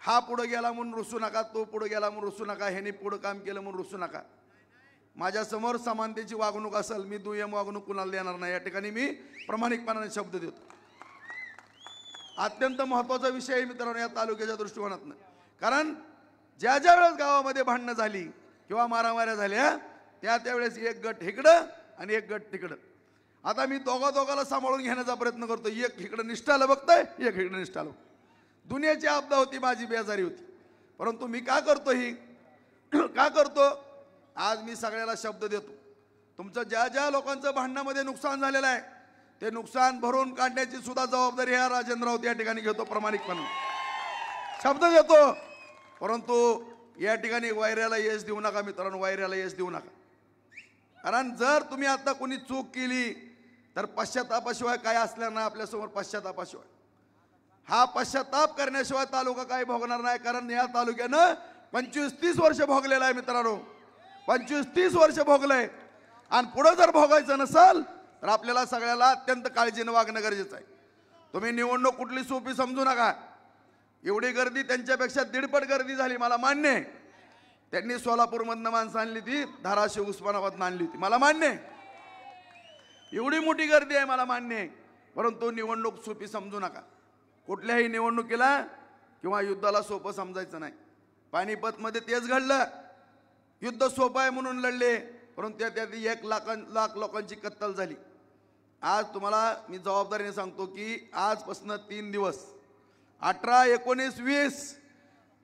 हा पुढे गेला म्हणून रुसू नका, तो पुढे गेला म्हणून रुसू नका, ह्याने पुढं काम केलं म्हणून रुसू नका. माझ्यासमोर समानतेची वागणूक असेल, मी दुय्यम वागणूक कुणाला देणार नाही. या ठिकाणी मी प्रामाणिकपणाने शब्द देतो. अत्यंत महत्त्वाचा विषय आहे मित्रांनो या तालुक्याच्या दृष्टिकोनातून, कारण ज्या ज्या वेळेस गावामध्ये भांडणं झाली किंवा मारामाऱ्या झाल्या त्यावेळेस एक गट इकडं आणि एक गट तिकडं. आता मी दोघाला सांभाळून घेण्याचा प्रयत्न करतो. एक इकडं निष्ठाला बघतोय, एक इकडं निष्ठाला. दुनियाची आपदा होती, माझी बेजारी होती, परंतु मी का करतो ही का करतो, आज मी सगळ्याला शब्द देतो. तुमचं ज्या ज्या लोकांचं भांडणामध्ये नुकसान झालेलं आहे ते नुकसान भरून काढण्याची सुद्धा जबाबदारी ह्या राजेंद्र राऊत या ठिकाणी घेतो, प्रामाणिकपणे शब्द देतो. परंतु या ठिकाणी वैऱ्याला यश देऊ नका मित्रांनो, वैऱ्याला यश देऊ नका. कारण जर तुम्ही आता कोणी चूक केली तर पश्चातापाशिवाय काय असल्या ना आपल्यासमोर पश्चातापाशिवाय, हा पश्चाताप करण्याशिवाय तालुका काही भोगणार नाही. कारण या तालुक्यानं 25-30 वर्ष भोगलेलं आहे मित्रांनो, 25-30 वर्ष भोगलंय. आणि पुढं जर भोगायचं नसेल तर आपल्याला सगळ्याला अत्यंत काळजीनं वागणं गरजेचं आहे. तुम्ही निवडणूक कुठली सोपी समजू नका. एवढी गर्दी, त्यांच्यापेक्षा 1.5 गर्दी झाली, मला मान्य आहे. त्यांनी सोलापूरमधनं माणसं आणली ती, धाराशिव उस्मानाबादनं आणली होती, मला मान्य आहे. एवढी मोठी गर्दी आहे, मला मान्य आहे. परंतु निवडणूक सोपी समजू नका. कुठल्याही निवडणुकीला किंवा युद्धाला सोपं समजायचं नाही. पानिपतमध्ये तेच घडलं, युद्ध सोपं आहे म्हणून लढले, परंतु त्यात 1 लाख लोकांची कत्तल झाली. आज तुम्हाला मी जबाबदारीने सांगतो की आजपासून 3 दिवस 18, 19, 20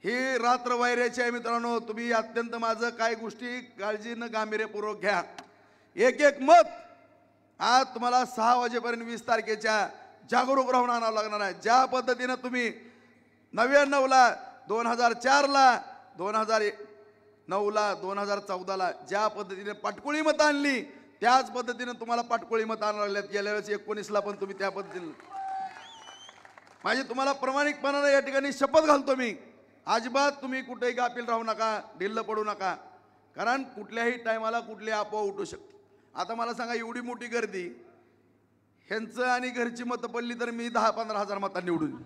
ही रात्र वैऱ्याची आहे मित्रांनो. तुम्ही अत्यंत माझं काय गोष्टी काळजीनं गांभीर्यपूर्वक घ्या. एक मत आज तुम्हाला 6 वाजेपर्यंत 20 तारखेच्या जागरूक राहून आणावं लागणार आहे. ज्या पद्धतीनं तुम्ही 99ला, 2004ला, 2009ला, 2014ला ज्या पद्धतीने पाटकुळी मतं आणली त्याच पद्धतीने तुम्हाला पाटकुळी मतं आणायला लागल्यात. गेल्या वेळेस 19ला पण तुम्ही त्या पद्धतीने. माझी तुम्हाला प्रामाणिकपणाने या ठिकाणी शपथ घालतो मी, अजिबात तुम्ही कुठेही गाफील राहू नका, ढिल्ल पडू नका. कारण कुठल्याही टायमाला कुठली अफवा उठू शकते. आता मला सांगा, एवढी मोठी गर्दी, ह्यांचं आणि घरची मतं पडली तर मी 10-15 हजार मतांनी निवडून,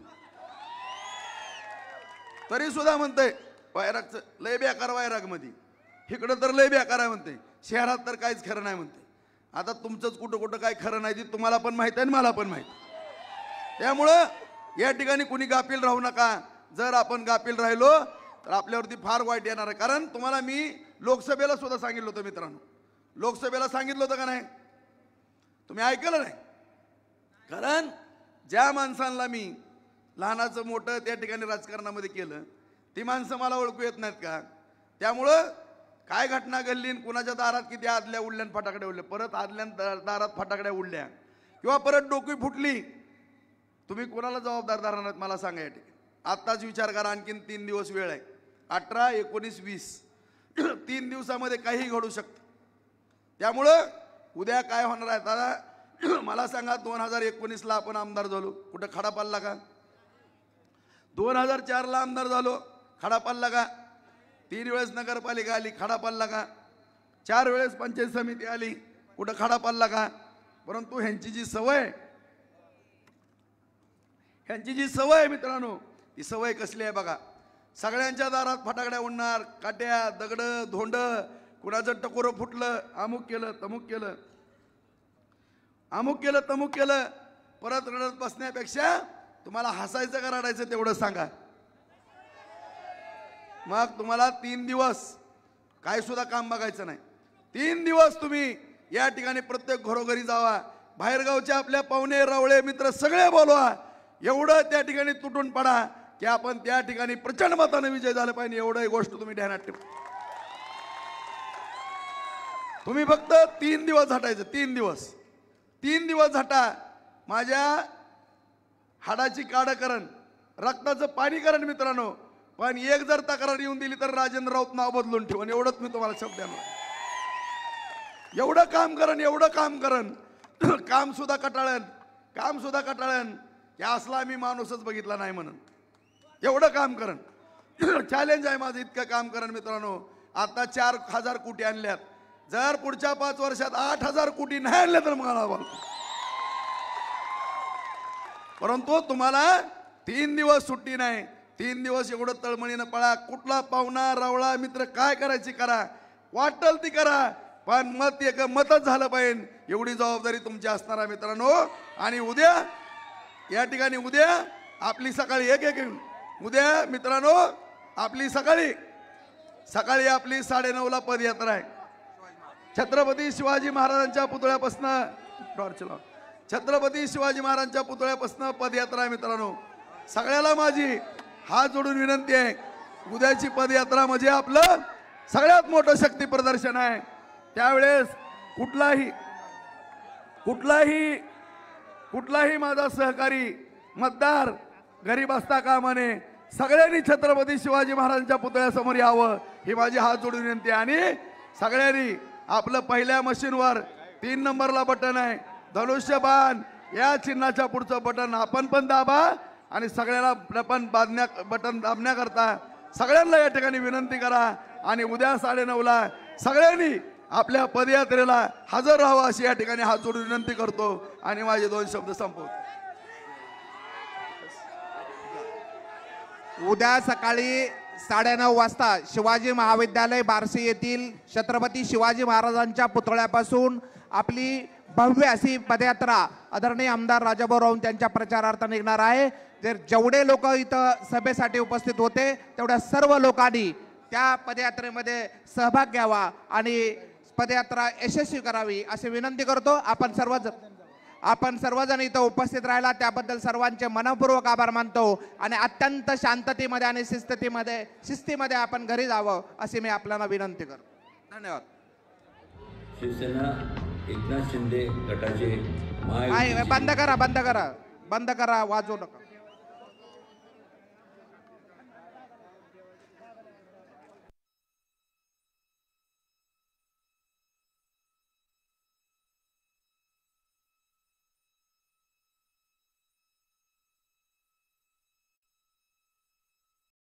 तरी सुद्धा म्हणतंय वैरागचं लय बेकार, वैरागमध्ये इकडं तर लय बेकार आहे म्हणते, शहरात तर काहीच खरं नाही म्हणते. आता तुमचंच कुठं कुठं काय खरं नाही ते तुम्हाला पण माहिती आहे आणि मला पण माहिती. त्यामुळं या ठिकाणी कुणी गाफील राहू नका. जर आपण गाफील राहिलो तर आपल्यावरती फार वाईट येणार आहे. कारण तुम्हाला मी लोकसभेला सुद्धा सांगितलं होतं मित्रांनो, लोकसभेला सांगितलं होतं का नाही, तुम्ही ऐकलं नाही. कारण ज्या माणसांना मी लहानाचं मोठं त्या ठिकाणी राजकारणामध्ये केलं ती माणसं मला ओळखू येत नाहीत का. त्यामुळं काय घटना घडली, कुणाच्या दारात किती आदल्या उडल्या फटाकड्या उडल्या, परत आदल्या दारात फटाकड्या उडल्या किंवा परत डोकी फुटली, तुम्ही कोणाला जबाबदार धरणार नाहीत मला सांगा. या ठिकाणी आत्ताच विचार करा. आणखीन 3 दिवस वेळ आहे, 18, 19, 20 3 दिवसामध्ये काही घडू शकतं. त्यामुळं उद्या काय होणार आहे दादा मला सांगा. 2019ला आपण आमदार झालो, कुठं खडा पाडला का. 2004ला आमदार झालो, खडा पाडला का. 3 वेळेस नगरपालिका आली, खडा पाडला का. 4 वेळेस पंचायत समिती आली, कुठं खडा पाडला का. परंतु ह्यांची जी सवय आहे मित्रांनो, ती सवय कसली आहे बघा. सगळ्यांच्या दारात फटाकड्या उडणार, काट्या, दगड, धोंड, कुणाचं टकोरं फुटलं, अमुक केलं, तमुक केलं, अमुक केलं, तमुक केलं. परत रडत बसण्यापेक्षा तुम्हाला हसायचं का रडायचं तेवढं सांगा. मग तुम्हाला 3 दिवस काय सुद्धा काम बघायचं नाही. 3 दिवस तुम्ही या ठिकाणी प्रत्येक घरोघरी जावा, बाहेरगावचे आपल्या पाहुणे रावळे मित्र सगळे बोलवा, एवढं त्या ठिकाणी तुटून पडा की आपण त्या ठिकाणी प्रचंड मताने विजय झाला पाहिजे. एवढं गोष्ट तुम्ही ध्यानात ठेवा. तुम्ही फक्त 3 दिवस हटायचं, 3 दिवस हटा. माझ्या हाडाची काढकरण, रक्ताचं पाणीकरण मित्रांनो. पण एक जर तक्रार येऊन दिली तर राजेंद्र राऊत नाव बदलून ठेवून, एवढंच मी तुम्हाला शब्द देणार. एवढं काम करन, एवढं काम करन, काम सुद्धा कटाळन, या असला मी माणूसच बघितला नाही म्हणून. एवढं काम करन. चॅलेंज आहे माझं, इतकं काम करन मित्रांनो. आता 4,000 कोटी आणल्यात, जर पुढच्या 5 वर्षात 8,000 कोटी नाही आणल्या तर मला बोल. परंतु तुम्हाला 3 दिवस सुट्टी नाही, 3 दिवस एवढं तळमळीनं पळा. कुठला पाहुणा रावळा मित्र काय करायची करा, वाटल ती करा, पण मत एक मतच झालं पाहिजे, एवढी जबाबदारी तुमची असणार आहे मित्रांनो. आणि उद्या या ठिकाणी उद्या आपली सकाळी उद्या मित्रांनो आपली सकाळी आपली 9:30ला पदयात्रा आहे. छत्रपती शिवाजी महाराजांच्या पुतळ्यापासून छत्रपती शिवाजी महाराजांच्या पुतळ्यापासून पदयात्रा आहे मित्रांनो. सगळ्याला माझी हात जोडून विनंती आहे, उद्याची पदयात्रा म्हणजे आपलं सगळ्यात मोठं शक्ती प्रदर्शन आहे. त्यावेळेस कुठलाही माझा सहकारी मतदार घरी बसता कामा नये. सगळ्यांनी छत्रपती शिवाजी महाराजांच्या पुतळ्यासमोर यावं ही माझी हात जोडून विनंती आहे. आणि सगळ्यांनी आपलं पहिल्या मशीनवर 3 नंबरला बटन आहे, धनुष्यबाण या चिन्हाच्या पुढचं बटन आपण पण दाबा. आणि सगळ्याला बटन दाबण्याकरता सगळ्यांना या ठिकाणी विनंती करा. आणि उद्या 9:30ला सगळ्यांनी आपल्या पदयात्रेला हजर राहावं अशी या ठिकाणी हात जोडून विनंती करतो आणि माझे 2 शब्द संपवतो. उद्या सकाळी 9:30 वाजता शिवाजी महाविद्यालय बार्शी येथील छत्रपती शिवाजी महाराजांच्या पुतळ्यापासून आपली भव्य अशी पदयात्रा आदरणीय आमदार राजाभाऊ राऊत त्यांच्या प्रचारार्थ निघणार आहे. जेवढे लोक इथं सभेसाठी उपस्थित होते तेवढ्या सर्व लोकांनी त्या पदयात्रेमध्ये सहभाग घ्यावा आणि पदयात्रा यशस्वी करावी अशी विनंती करतो. आपण सर्वजण इथं उपस्थित राहिला त्याबद्दल सर्वांचे मनपूर्वक आभार मानतो. आणि अत्यंत शांततेमध्ये आणि शिस्तीमध्ये आपण घरी जावं अशी मी आपल्याला विनंती करतो. धन्यवाद. शिवसेना एकनाथ शिंदे गटाचे बंद करा वाजवू नका.